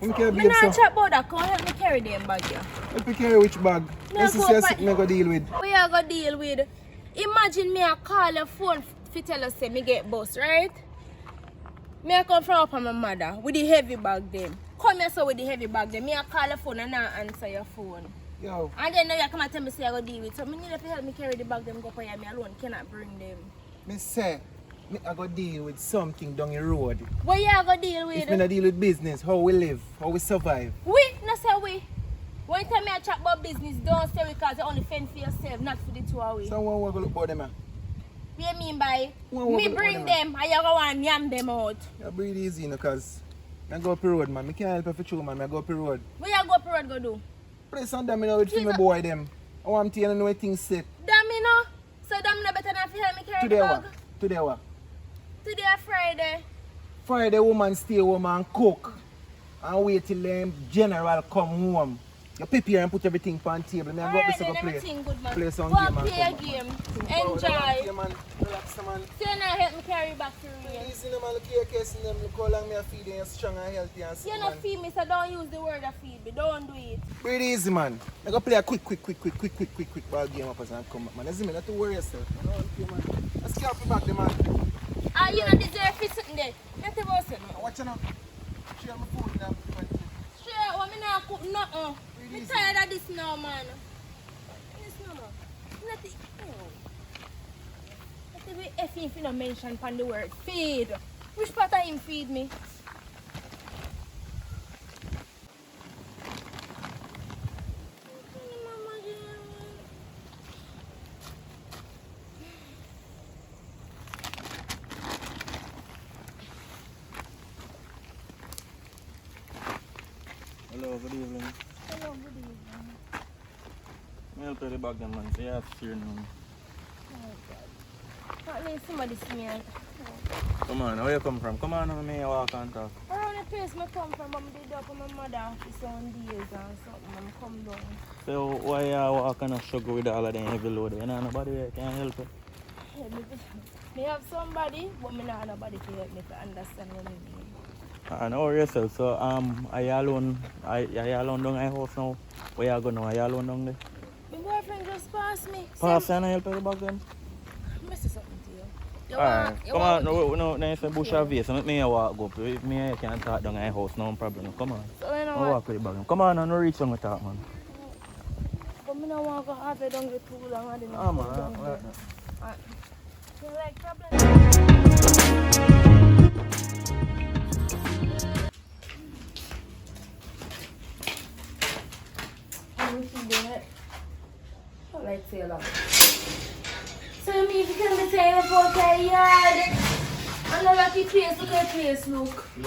Me carry Me babe, not so. chat about that. Come help me carry them bag here. Help me carry which bag? No, This is go your for sick me go deal with. What you gonna deal with? Imagine me a call a phone to tell us say me get bus, right? Me a come from up on my mother with the heavy bag them. Come here so with the heavy bag them. Me a call a phone and not answer your phone. Yo, And then now you come and tell me say I go deal with. So me need to help me carry the bag them go for you. Me alone cannot bring them. me say, me I go deal with something down the road. What you gonna deal with? If me not deal with business, how we live, how we survive. We, no say we. One time me a chat about business, don't say we cause you only fend for yourself, not for the two of we. Someone will go look for them. What you mean by? Well, Me what bring about them and you go and yam them out. You breathe easy, you know, cause I go up the road, man. I can't help if it's true, man. I go up the road. What you go up the road go do? Place on them, you know, with Please my no- boy, them. I want to know where things set. Damn me no. So damn no better than if you help me carry Today the what? bag. Today what? Today Friday. Friday, woman stay home and cook. And wait till them general come home. You prepare and put everything on the table. Me I go up Alright this then, play. everything good man. Play some Go game and and play a come game. Yeah, Enjoy. man. Relax, man. So you now help me carry back to real. Easy, man. Look here, kissing them. Look how long me a feed them strong and healthy and You stuff, not man. feed me, so don't use the word of feed me. Don't do it. Breathe easy, man. I go play a quick ball game up and come back, man. You see me? Not to worry yourself. Man. Okay, man. Let's get up back there, man. Ah, you don't deserve fit sitting there. Not about it. Watch you now. Share my food now. Straight, what me not cook nothing. Me tired of this now, man. This now, man. Let it be effing if you don't mention upon the word feed. Which part of him feed me? Hello, good evening. Hello, good evening. I'll play the bag then, man. So you have to steer now. At least somebody see me. Come on, where you come from? Come on, may walk and talk. Around the place I come from, I'm did up with my mother for some days and something. I'm come down. So why you walk and struggle with all of them heavy load? You know nobody there can help you? Me have somebody, but me not nobody to help me to understand what I mean. And how yourself? So are you alone? Are you alone down at house now? Where you go now? Are you alone down there? My boyfriend just passed me. Pass and help you back then? Let me say something to you. Alright, come on, no, it's a bush of face. Let me walk up. If me can talk down at the house, no problem. Come on. So you know I'll what? walk with the bag. Come on, and no reach on with talk, man. But me don't want to go half a down the too long. I didn't Ah, man, know. alright. You like problem? I like say a lot. So you mean if you can be saying about your yard? And the lucky place, look at the place, look. You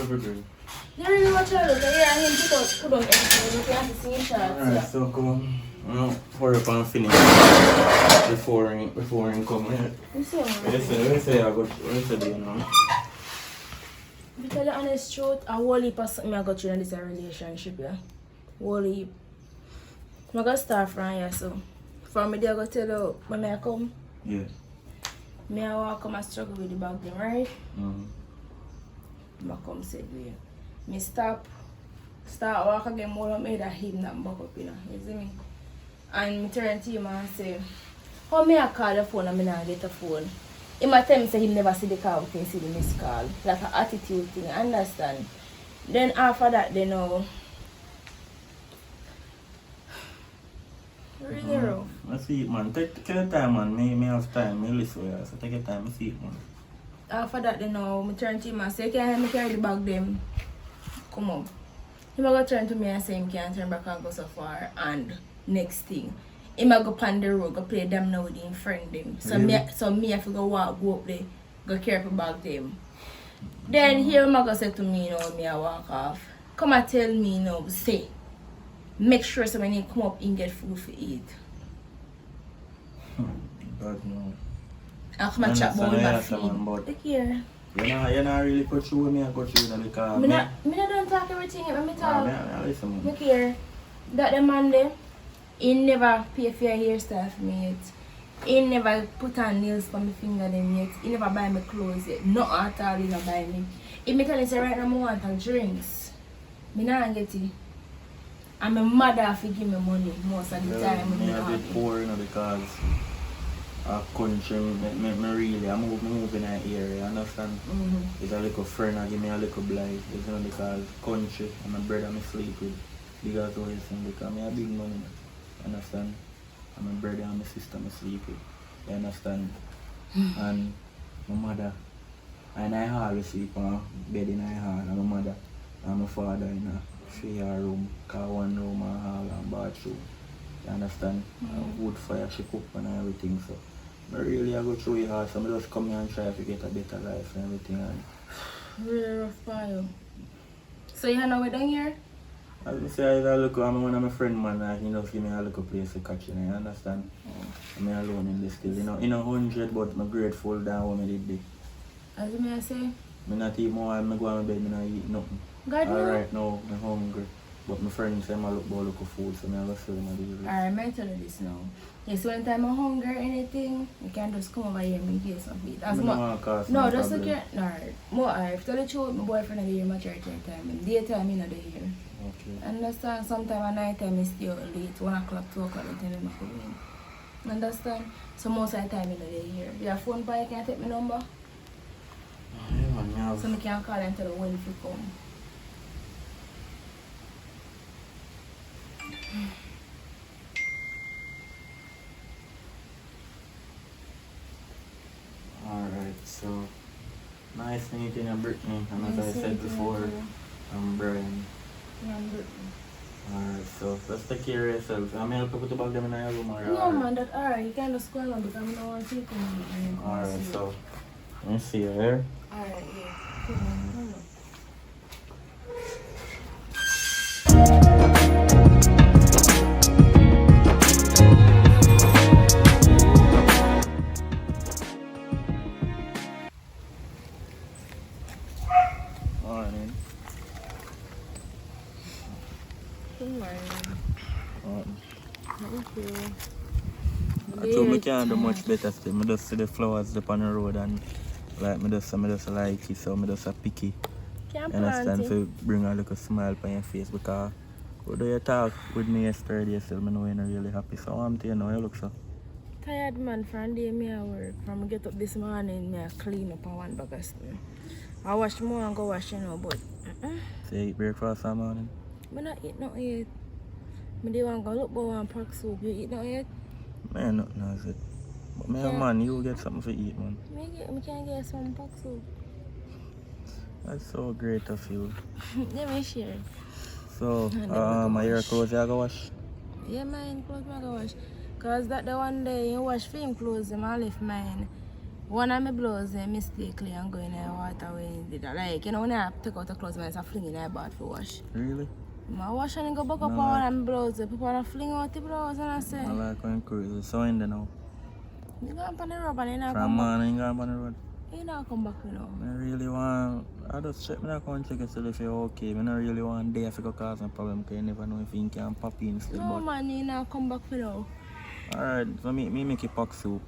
really watch out, look. I hear him put on everything. Look, you have to see his shots. Alright, so come. Hurry up and finish before he come here. You see him? What you say I got, what you say you know? To tell you the honest truth, a whole heap of something I got through in this relationship, yeah. Whole heap. I'm going to start from here, so. From me, I go tell you when I come. Yeah. Me I walk come and struggle with the bag them, right? Mm-hmm. I come said way. Me start walk again more than me that him that back up, you know. You see me? And me turn to him and say, how me I call the phone and me not get the phone? He might tell me say he never see the call, but he see the missed call. Like an attitude thing, understand? Then after that, they know. Really rough. I see it, man. Take your time, man. Me have time. Me listen, yeah. So take your time. I see it, man. After that, they know, I turn to him and say, can I carry the bag them? Come on. He might go turn to me and say, he can't turn back and go so far. And next thing, he might go on the road, go play them now with him friend them. So Really? me have to go up there, go carry the bag them. Then here he might go say to me, you know, me I walk off. Come and tell me, you know, say, make sure so when you come up and get food to eat. God no. And come and chat about my Understand, feet. but Take care. you're not really go through with me. I go through that because Me not don't talk everything, let me talk. I listen, man. Look here, that the man there, he never pay for your hairstyle for me yet. He never put on nails for my finger them yet. He never buy me clothes yet. Not at all he never buy me. If me tell him say right now I want a drinks, me not get it. And my mother have to give me money most of the time. Me a bit poor, you know, because a country, me really, I move in that area, you understand? It's a little friend, I give me a little blight, you know, because country, and my brother me sleep with, because always saying, because me a big money, you understand? And my brother and my sister me sleep with, you understand? And my mother, and I always sleep on bed in my hall, and my mother and my father in a 3 room, car 1 room and hall and bathroom, you understand? And wood fire she cook and everything, so. I really I go through it hard, so I just come here and try to get a better life and everything. And Really rough for you. So you know we down here? as I say, I look, I'm one of my friend, man, and he just give me a little place to catch it, you understand? I'm alone in this still, you know, in 100, but I'm grateful that what I did do. As you may say? I not eat more, I go on my bed, I not eat nothing. God no. Alright now, I'm hungry. But my friends say I look for local food, so I go show them the Alright, I'm tell you this now. Yes, when time I'm hungry or anything, you can just come over here and get some food. As much. No, just look at alright. More alright. Tell the truth, my boyfriend is here majority of the time. In daytime I'm not here. Okay. Understand? Sometimes at night time I stay out late, 1 o'clock, 2 o'clock, the time I come in. Understand? So most of the time I'm not here. You have phone by, you can take my number? Yeah, man, yeah. So I can call and tell you when to come. Alright, so nice meeting you, Brittany, and as Nice I said meeting you before, too. I'm Brian. Yeah, I'm good. Alright, so just take care of yourself. I'm help you put the bag them in your room or No man, that alright, you can just go along because I don't want to take you. Alright, so let me see you here. Alright, yeah. Come on, come on. Morning. Good morning. Thank you. I told me can't do much better still. I just see the flowers up on the road and like me just like it, so I just a picky. Can't You understand? plant it. So bring a little smile on your face because although you talk with me yesterday, still I know you're not really happy. So I'm telling you, you look so. Tired man from day me at work. From get up this morning, me I clean up on one bag of stuff. I wash more and go wash but So you eat breakfast this morning? I not eat nothing yet. Me dey want go look for one pack soup. You eat nothing yet? Man, nothing as it. But me, Yeah. man, you get something to eat, man. Me can get some pack soup. That's so great of you. Let me share. So, my hair clothes you go wash? Yeah, mine clothes I go wash. Cause that the one day you wash film clothes, I left mine. One of my blouse mistakenly and go in the water when did that. Like, you know, when I take out the clothes, I fling in the bath for wash. Really? I wash and go back up No, on like- and blouse. People want to fling out the blouse and I say, I like going crazy. So in there now. you go up on the road and you not From come back. morning, go on the road. You not come back, you know. I really want. I just check me not come check it if you're okay. I don't really want there if you cause a problem because you never know if you can pop in still. No, But man, you not come back for now. alright, so me make a pack soup.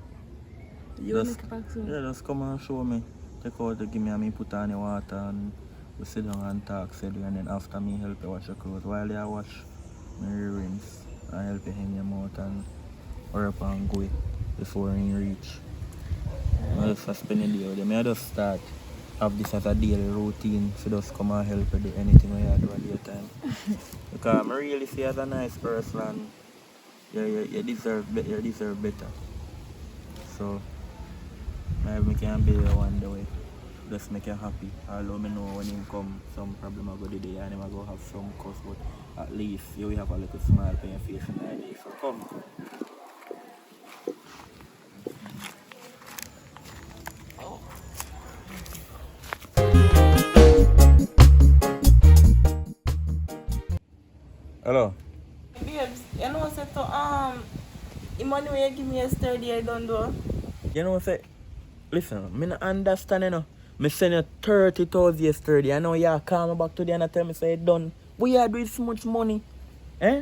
You Just- make a pack soon. Yeah, just come and show me. Take out the give me and me put on the water and we sit down and talk steady and then after me help you wash your clothes. While you wash, me rinse and help you hang your mouth and hurry up and go before you reach. I just spend the day with them. I just start have this as a daily routine so just come and help you do anything when you do at the time. Because I really see you as a nice person. You deserve better. So maybe I can be here one day. Just make you happy. Although me know when him come, some problem I go the day and him I go have some cost, but at least you will have a little smile on your face and that day. So come. Hello. Babes, you know say to the money where you give me yesterday I don't do. You know say, listen, me not understand you know. Me send you 30,000 yesterday. I know you call me back today and tell me say it done. We are doing so much money. Eh?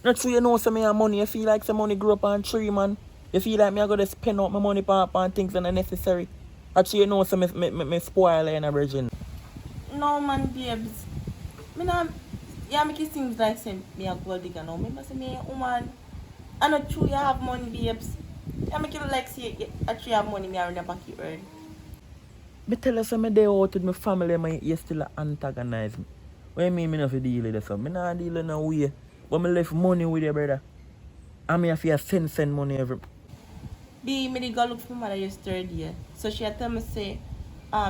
Not so you know some me have money. You feel like some money grew up on tree, man. You feel like me I gotta spend out my money on things that are necessary. Actually you know some me spoil in a virgin. No man, babes. Me not. Yeah, make it seems like say me a gold digger now. Remember say me a woman. I not true you have money, babes. Yeah, make it look like say you actually have money. Me are in the pocket earn. Me tell you some day out with my family, man, you still antagonize me. What you mean me not fi deal with that? Me not deal in no way. But me left money with you, brother. And me have to send money every. Me dey go look for my mother yesterday. So she tell me say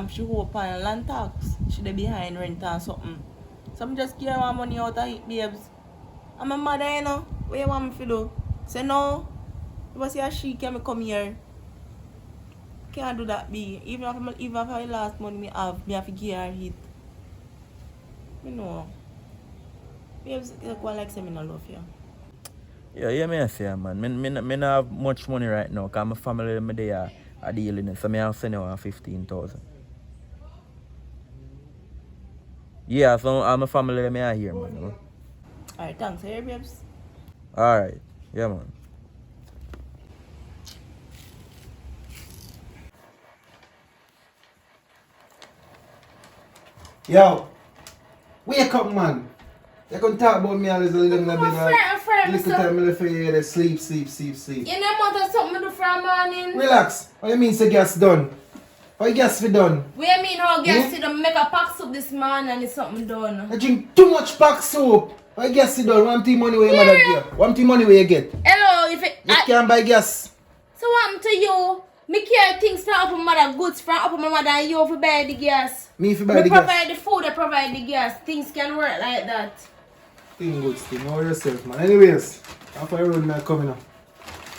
she hope on land tax. She dey behind rent and something. So I'm just give her my money out of it, babes. And my mother, you know, what you want me to do? Say no. If I say she can come here. Can't do that, B. Even if I last money me have to give her it. Me know. Babes, you go like say me no love you. Yeah, me I say, man. Me not have much money right now because my family me they are dealing it. So me have send you 15,000. Yeah, so all my family me are here, man. You know? Alright, thanks, hey, babes. Alright. Yeah, man. Yo, wake up, man. You can talk about me all this little bit. Little time I left for you to sleep. You know what something to do for a morning? Relax. What you mean say gas done? How you gas for done? What you mean how guess to make a pack soup this morning and it's something done? I drink too much pack soap. How you gas for done? One thing money where your mother give. One thing money where you get. Hello, if it You can't buy gas. so what happened to you? Me care things from up on mother goods from up on my mother and you for buy the gas. Me if you buy Me the gas. provide the food, I provide the gas. Things can work like that. Thing good still. Know yourself, man. Anyways, after I road me coming up.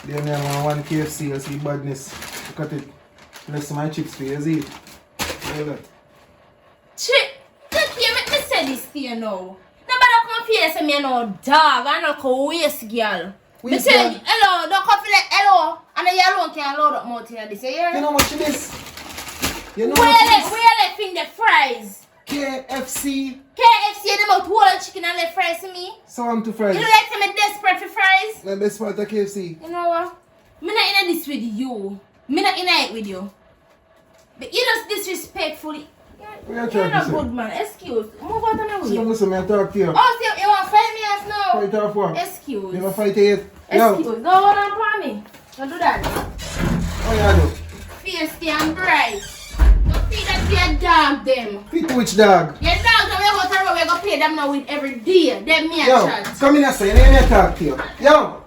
Then I have one KFC. You see badness. Look at it. Bless my chips for you. See it. Look at that. Chip, let me say this to you now. Nobody come here and say me no dog, I no go waste girl. Me Waste tell girl? you, hello, don't come like hello. And then you alone can load up more to this, you hear? You know what it is? You know Where what it is? you left in the fries? KFC. KFC, you about whole chicken and left fries to me. So I'm to fries. You know like I'm desperate for fries? The best part of KFC. You know what? Me not in this with you. Me not in it with you. But you just disrespectfully. What are you You're trying not to good man. Excuse. Move out of my way. So listen, me talk to you. Oh, see, you want to fight me as now? Fight off what? Excuse. You never fight it yet? Excuse. Don't hold on for me. Don't do that. What you do? Feisty and bright. Don't feed that to your dog them. Fit which dog? Your dog them we go to road, we go pay them now with every day. Them me a Yo, chat. come in and say, let me talk to you. Yo!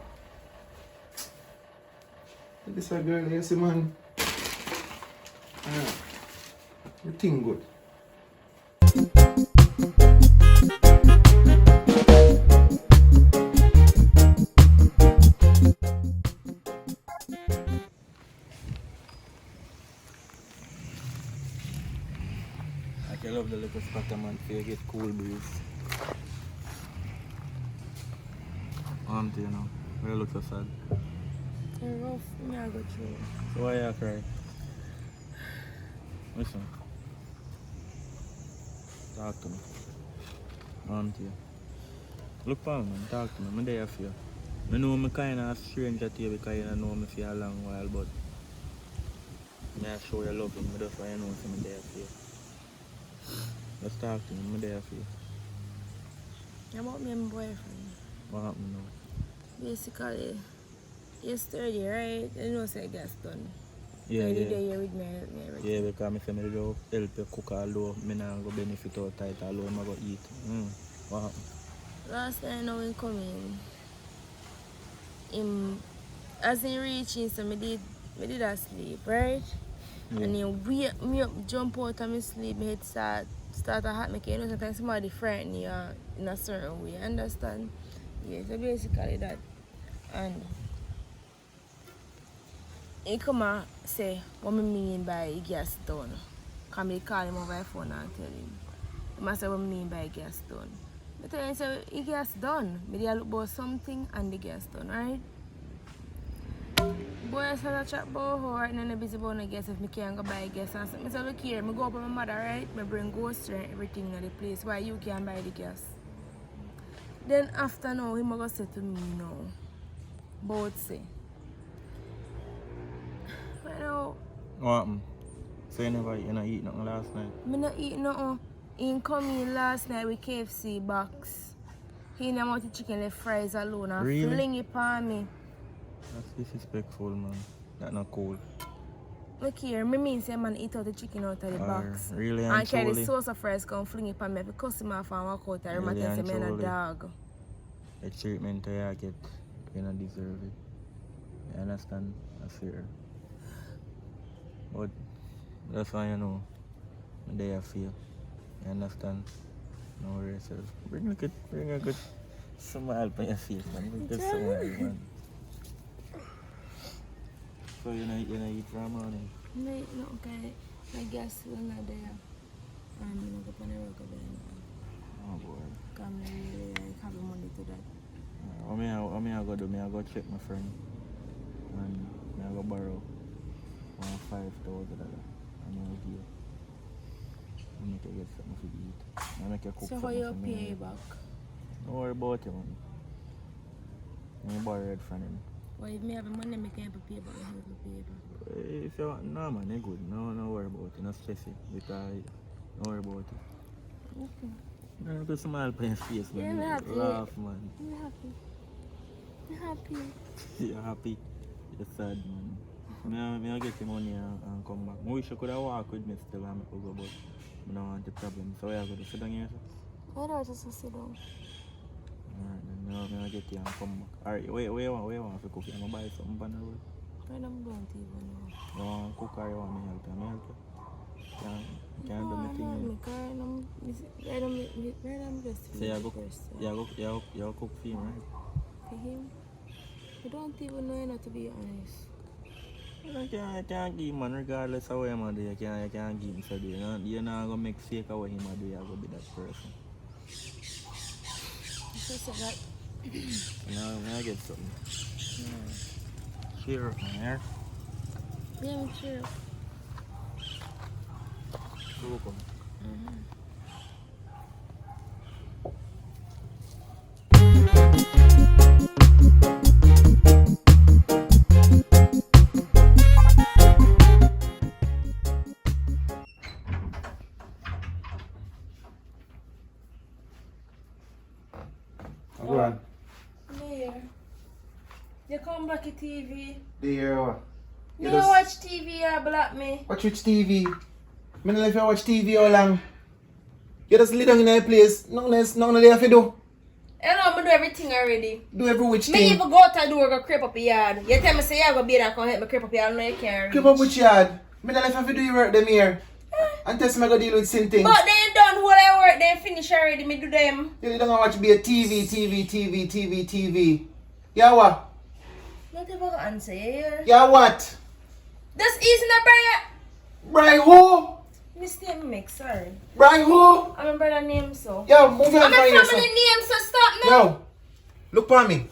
This a girl, you see man. Everything good. I love the little spot man for you get cool breeze. You know, why you look so sad? You're rough. Me I go through. So why you cry? Listen. Talk to me. You. Look for me, man. Talk to me. I'm there for you. I know I'm kind of a stranger to you because you don't know me for a long while, but I show you love me. That's why I know I'm there for you. Let's talk to me. I'm there for you. How about me and my boyfriend? What happened now? Basically, yesterday, right? You know, say gas done. Yeah, You yeah. there here with me and help me everything. Yeah, because I say I do help you cook although I not go benefit out tight although I go eat. What happened? Last night now when coming, as he reaching, so me did asleep, right? Yeah. And he wake me up, jump out of my sleep, my head start a hot, make you know sometimes somebody frighten you in a certain way, understand? Yeah, so basically that. And he come and say what I mean by gas done. Come me call him over the phone and tell him. He must say what I mean by gas done. I tell him say the gas done. Me dey look about something and the gas done, right? Boy, I started chat about how right now I'm busy about the gas if I can't go buy gas and something. I say look here, I go up with my mother, right? I bring grocery and everything in the place. Why you can't buy the gas? Then after now, he go say to me now. Both say. Right now, What happened? So you not eat nothing last night? I not eat nothing. He come in last night with KFC box. He didn't want the chicken left fries alone and Really? fling it on me. That's disrespectful, man. That's not cool. Look here, me mean say man eat out the chicken out of the box. Really and And carry the truly? sauce of fries come fling it on me. Because him off and walk out and Really remember say and me and a truly? dog. The treatment you get, you don't deserve it. You understand? That's fair. But that's why you know, I'm there for you. You understand? No worries, sir. Bring a good smile on your face, man. Bring a good smile, man. So you know eat from morning? No, no, okay. My gas still not there. And I'm go on the rock of Oh boy. Come really like have money to that. What me I go do? Me I go check my friend. And me I go borrow $5,000. And I'll give you. I make you get something to eat. I make you cook So how something you for me. pay back? Don't worry about it, man. I borrow it from him. Well, if me have money, I can't pay back. I have to pay back. If you want, no man, you're good. No worry about it. No stress it. Because don't worry about it. Okay. No, put a smile on your face, man. Yeah, I'm happy. Laugh, man. I'm happy. I'm happy. You're happy. You're sad, man. I'll get the money and come back. I wish you could have walked with me still and make go, but I don't want the problem. So I'm going to sit down here. Why don't I just sit down? Alright, then I'll get you and come back. Alright, where you want to cook? I'm going to buy something on the road. I don't want to even know. You want to cook or you want me help you? I'm help you. Can't do No, my thing. I don't just So you cook for him, right? For him? I don't even know enough to be honest. You can't give him, man, regardless of what him do, you can't give him so do. You're not going to make fake of what him do, you're going to be that person. You just said that. Now I get something. Cheer up, man. Yeah, I'm sure. Go come. Go on. There. You come back to TV. There, what? Me watch TV, you block me. Watch which TV? Me no know if you watch TV how long. You just lay down in a place. Nothing else, nothing there to do. Hello, I do everything already. Do every which Me thing. even go out the door, go creep up the yard. You tell me say you go be there, come help me creep up the yard, no you can't Keep reach. up with yard. Me no know if you have to do your work them here. And test me go deal with same things. But they ain't done whole I work, they finish already, me do them. You lay down and watch be a TV. Yeah what? Not ever go answer, you hear? Yeah what? That's easy now, brother. Brian who? Mistake me make, sorry. Brian who? I'm a brother name, so. Yo, move your I'm hand a from here, family son. name, so stop now. Yo, look for me.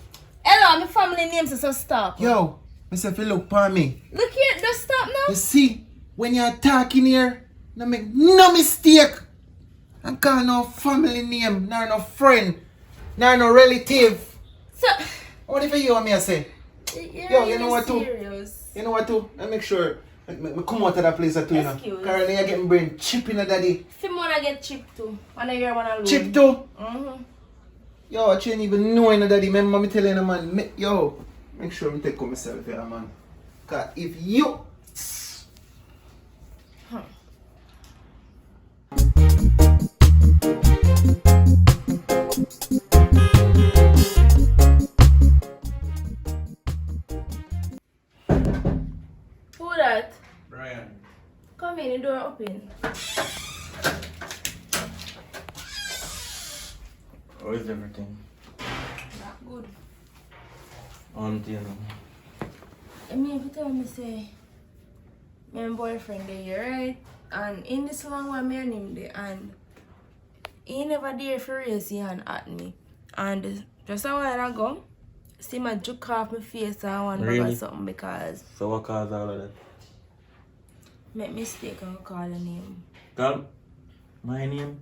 Hello, I'm a family name, so stop. Yo, Mr. If you look for me. Look here, just stop now. You see, when you're talking here, no make no mistake. And call no family name, nor no friend, nor no relative. So, What if you hear what me I say? you're you know what to- serious. You know what to? I make sure me come out of that place too, you know. Excuse. Currently you're getting brain chip in the daddy. If you wanna get chip too, wanna hear one alone. Chip too? Mm-hmm. Yo, I can't even know any daddy. Remember me telling you, man, yo, make sure I take care of myself here, man. Cause if you... Who that? Brian. Come in, the door open. How is everything? Not good. You know. I mean, if you tell me, say, my boyfriend there, right? And in this long one, me and him there, and he never dare for raise his hand at me. And just a while ago, see my juke off my face and one bag Really? or something because So what caused all of that? make mistake and call the name. Call my name?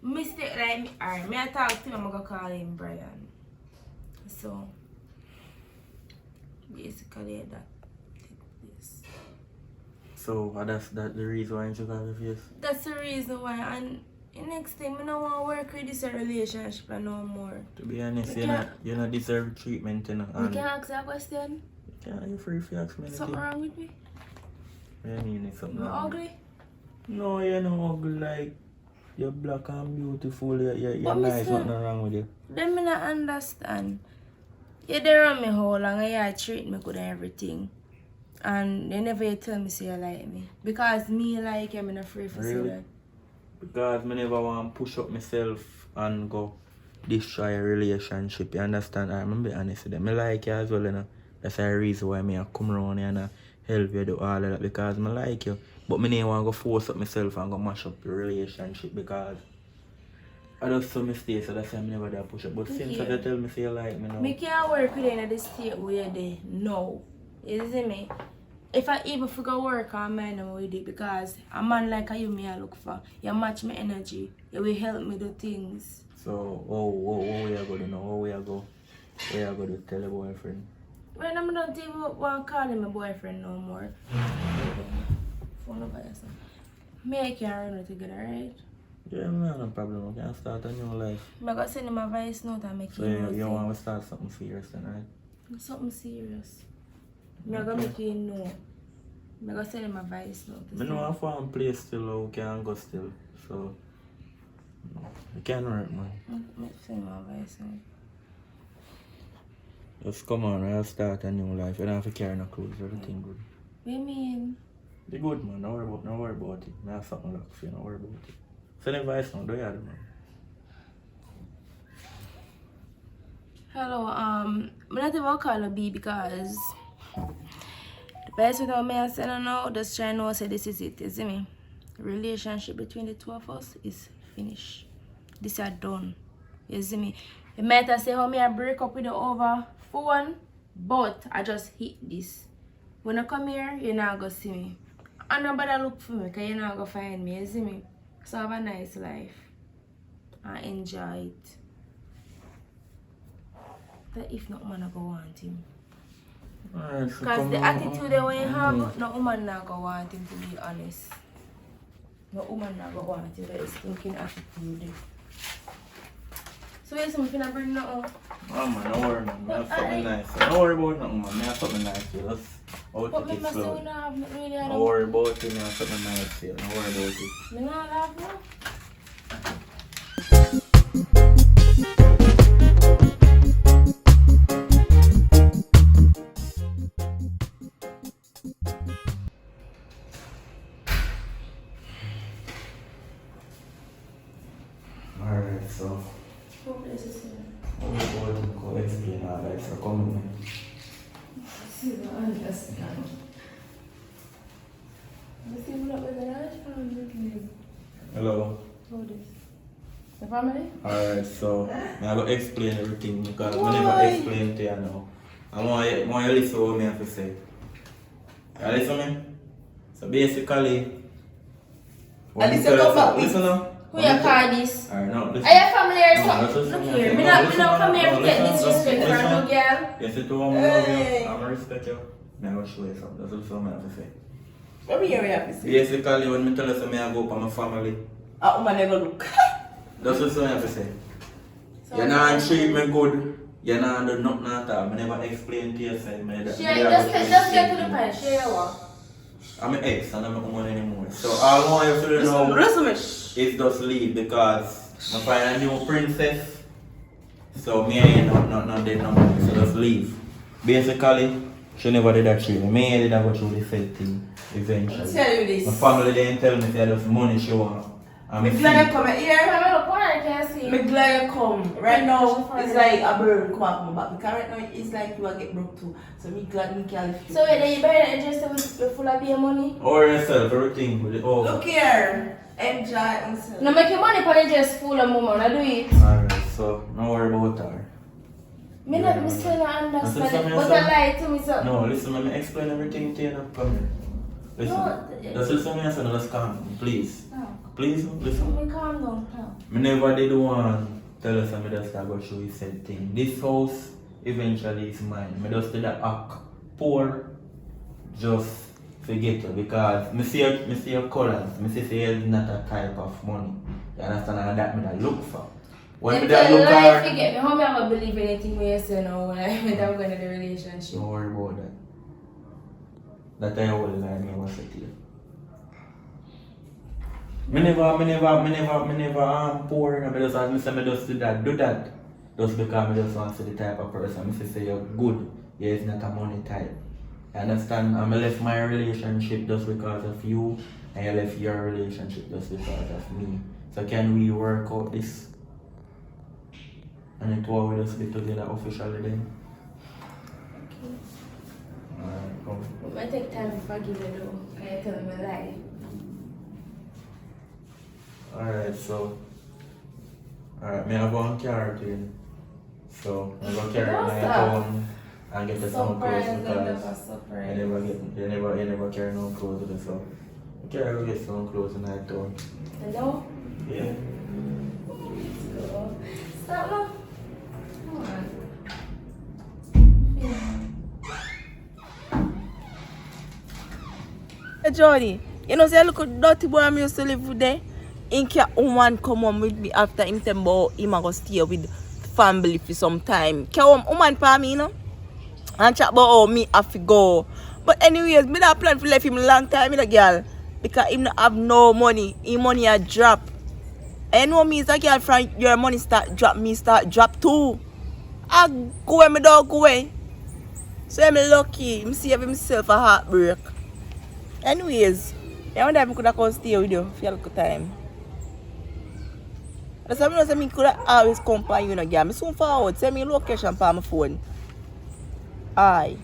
Mistake like me, alright, me I talk to him, I'm gonna call him Brian. So, basically that take place. So that's the reason why you took off your face? That's the reason why, and the next thing, I don't want to work with this relationship no more. To be honest, We you not deserve treatment, you know. You And can ask that question? you're free if you ask me Something anything. wrong with me? I mean, it's something You wrong. ugly? No, you're not ugly. Like, you're black and beautiful. You're But nice. Mr. Nothing wrong with you. Then me not understand. You there on me how long and you treat me good and everything. And they never you tell me say you like me. Because me like you, I'm not afraid for say Really? that. Because I never want to push up myself and go destroy a relationship. You understand? I'm be honest with them. I like you as well, you know. That's the reason why I come around here and help you do all of that. Because I like you. But I don't want to go force up myself and go mash up your relationship because I do some mistakes, so that's why I never dare push up. But since Yeah. you tell me say you like me now. Me can't work with you in the state where you're there. No. You see me? If I even figure work on mine I'm with it because a man like you me I look for. You match my energy. You will help me do things. So, what we are going to know? What we are going to tell your boyfriend? When I'm not even want to call him my boyfriend no more. Phone over yourself. Me I can run it together, right? Yeah, man, no problem. We can start a new life. I'm going to send him a voice note and make So, him you know want to start something serious then, right? something serious. I'm going to make him know. I'm going to send him a voice note. I know if one place still, or we can go still. So, it can work, man. I'm send him a voice note. Just come on, I'll start a new life. You don't have to carry no clothes, everything good. What do you mean? Be good, man. Don't worry about it. I have something locked for you. Don't worry about it. Send a voice now. Do you have it, man? Hello, I'm not even call a B because the person that me say now just try to know say this is it, you see me? The relationship between the two of us is finished. This are done. You see me? You might have say how me I break up with you over phone, but I just hit this. When I come here, you're not gonna see me. And nobody look for me because you're not gonna find me, you see me? So have a nice life. And enjoy it. That if not man I go want him. Alright, so Because come the on. attitude that when you have, no woman not go want him, to be honest. No woman not go want him, that is thinking attitude. So where's something I bring now? Oh man, don't worry man. I have something nice. Don't worry about nothing man. I have something nice here. Let's But me take it must slow. say have really I Don't don't. worry about it. I have something nice here. Don't worry about it. Me not have no. Alright, so. What place is here? I'm going to go explain all that. So come with me. See, I understand. You see what with the large family? Hello. How this? The family? Alright, so I'm going to explain everything because I never explain to you now. I want you to listen to what I have to say. You listen to me? So basically, And listen to what? listen now. Who you call this? Alright, no, listen. Are you family or No, something? listen, Look listen, here, me listen, not come here to get listen, disrespect listen. from no girl. Yes, it's the one I love you. I'm going to respect you. I'm going to show you something. That's what I have to say. What me hear you have to say? Basically, when I tell you something, I go for my family. A woman never look. That's what I have to say. You not treat me good. You not do nothing at all. I never explain to you. Say, Just get to the point. Share your work. I'm an ex and I'm not woman anymore. So all I want you to know Listen me. is just leave because I find a new princess. So me ain't not dead no more. So just leave. Basically, she never did that treat me. Me did that go through the same thing eventually. Tell you this. My family didn't tell me say just money she want. Me glad you come here. I'm not quiet, can't see. Me glad you come. Right now, it's like a bird come up my back. Because right now, it's like you are get broke too. So me glad me can lift you. So wait, then you better interested with full of your money? Or yourself, everything with it over. Look here. Enjoy yourself. No make your money for the just full of woman, I do it. Alright, so no worry about her. Me Yeah, not, me still not Listen, understand it, listen, but I lie to me so. No, listen, let me explain everything to you now. Come here. Listen. No, Just listen to me and say, no, let's calm. Please. No. Please, listen. Me calm down, calm. Me never did want tell us me just go show you said thing. This house eventually is mine. Me just did act poor. Just forget it because me see your colors. Me see it's not a type of money. You understand? And that me that look for. When me that look lie, for. forget me. How me ever believe anything when you say no when I'm going to the relationship? Don't worry about that. That I will lie me was it here. Me never poor. I just do that. Just because I just want to see the type of person. I say you're good. Yeah, it's not a money type. You understand? I left my relationship just because of you, and you left your relationship just because of me. So can we work out this? And it will just be together officially then. Okay. Alright, come. It might take time to forgive you though. Can you tell me a lie? Alright, so. Alright, me have one carrot in. So, I'm going to carry my phone and get the some clothes because I never carry no clothes with it. So, okay, I go get some clothes and I don't. Hello? Yeah. Stop now. Come on. Hey, Johnny, you know, say look at dirty boy I used to live with there. In case woman come home with me after him tell me him a go stay with family for some time. Can woman for me, you know? And chat about how me have to go. But anyways, me that plan to left him a long time, you know, girl. Because him not have no money. His money a drop. And you know me is a girl from your money start drop, me start drop too. I go where me don't go away. So I'm lucky. I'm save himself a heartbreak. Anyways, I wonder if I could have come stay with you for a little time. That's why I could have always come for you, you know, girl. I soon forward. Send me a location for my phone. Aye.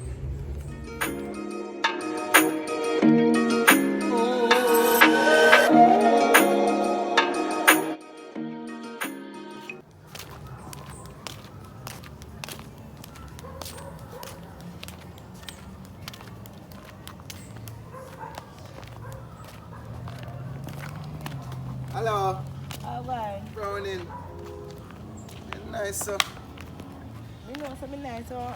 Hello, Alright. Browning. Nice, sir. You know something nice, so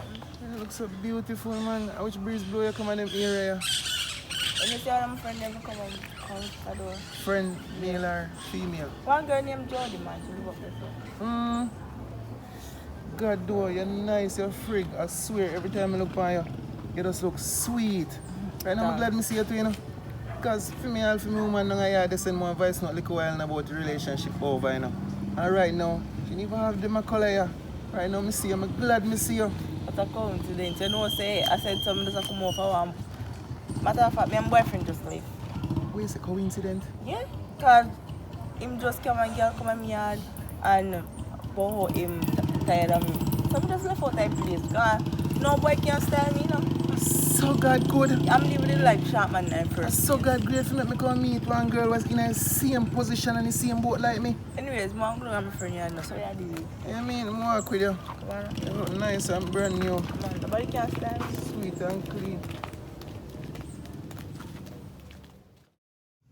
You look so beautiful, man. Which breeze blow you come in them area? when you see all my friends them come and the door. Friend, male or female? One girl named Jody, man, she live up there. So. God, though, you're nice, you're frig. I swear, every time I look on you, you just look sweet. Right now, I'm glad I see you too, you know. Because for me, all for me, woman, I just send more voice not little while about the relationship over, you know. And right now, you even have them color here. Right now, I see you, I'm glad I see you. What a coincidence. You know, say, I said something doesn't come over one. Matter of fact, my boyfriend just left. Wait, it's a coincidence? Yeah, because him just come and girl come in my yard and boho him tired of me. So I just left out that place because no boy can style me, you know. So God good. I'm living it like Sharpman and first. So God grateful that me come meet one girl was in the same position and the same boat like me. Anyways, I'm going to my friend here now, so yeah, this is. I mean, I'm walk with you. Come on. You look nice and brand new. Come on, nobody can style me. Sweet and clean.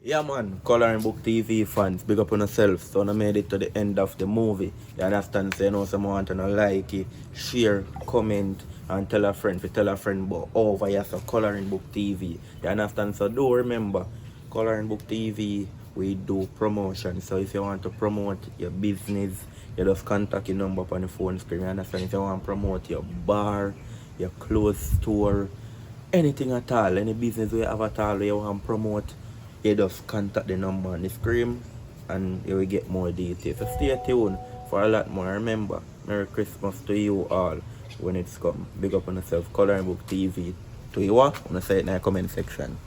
Yeah man, Coloring Book TV fans, big up on yourself. So I made it to the end of the movie. You understand? So you know someone want to like it, share, comment, and tell a friend. If you tell a friend about over here, so Coloring Book TV. You understand? So do remember, Coloring Book TV, we do promotion. So if you want to promote your business, you just contact your number on the phone screen. You understand? If you want to promote your bar, your clothes store, anything at all, any business we have at all you want to promote, you just contact the number on the screen and you will get more details. So stay tuned for a lot more. Remember, Merry Christmas to you all when it's come. Big up on yourself, Coloring Book TV. To you what? I'm going to say it in the comment section.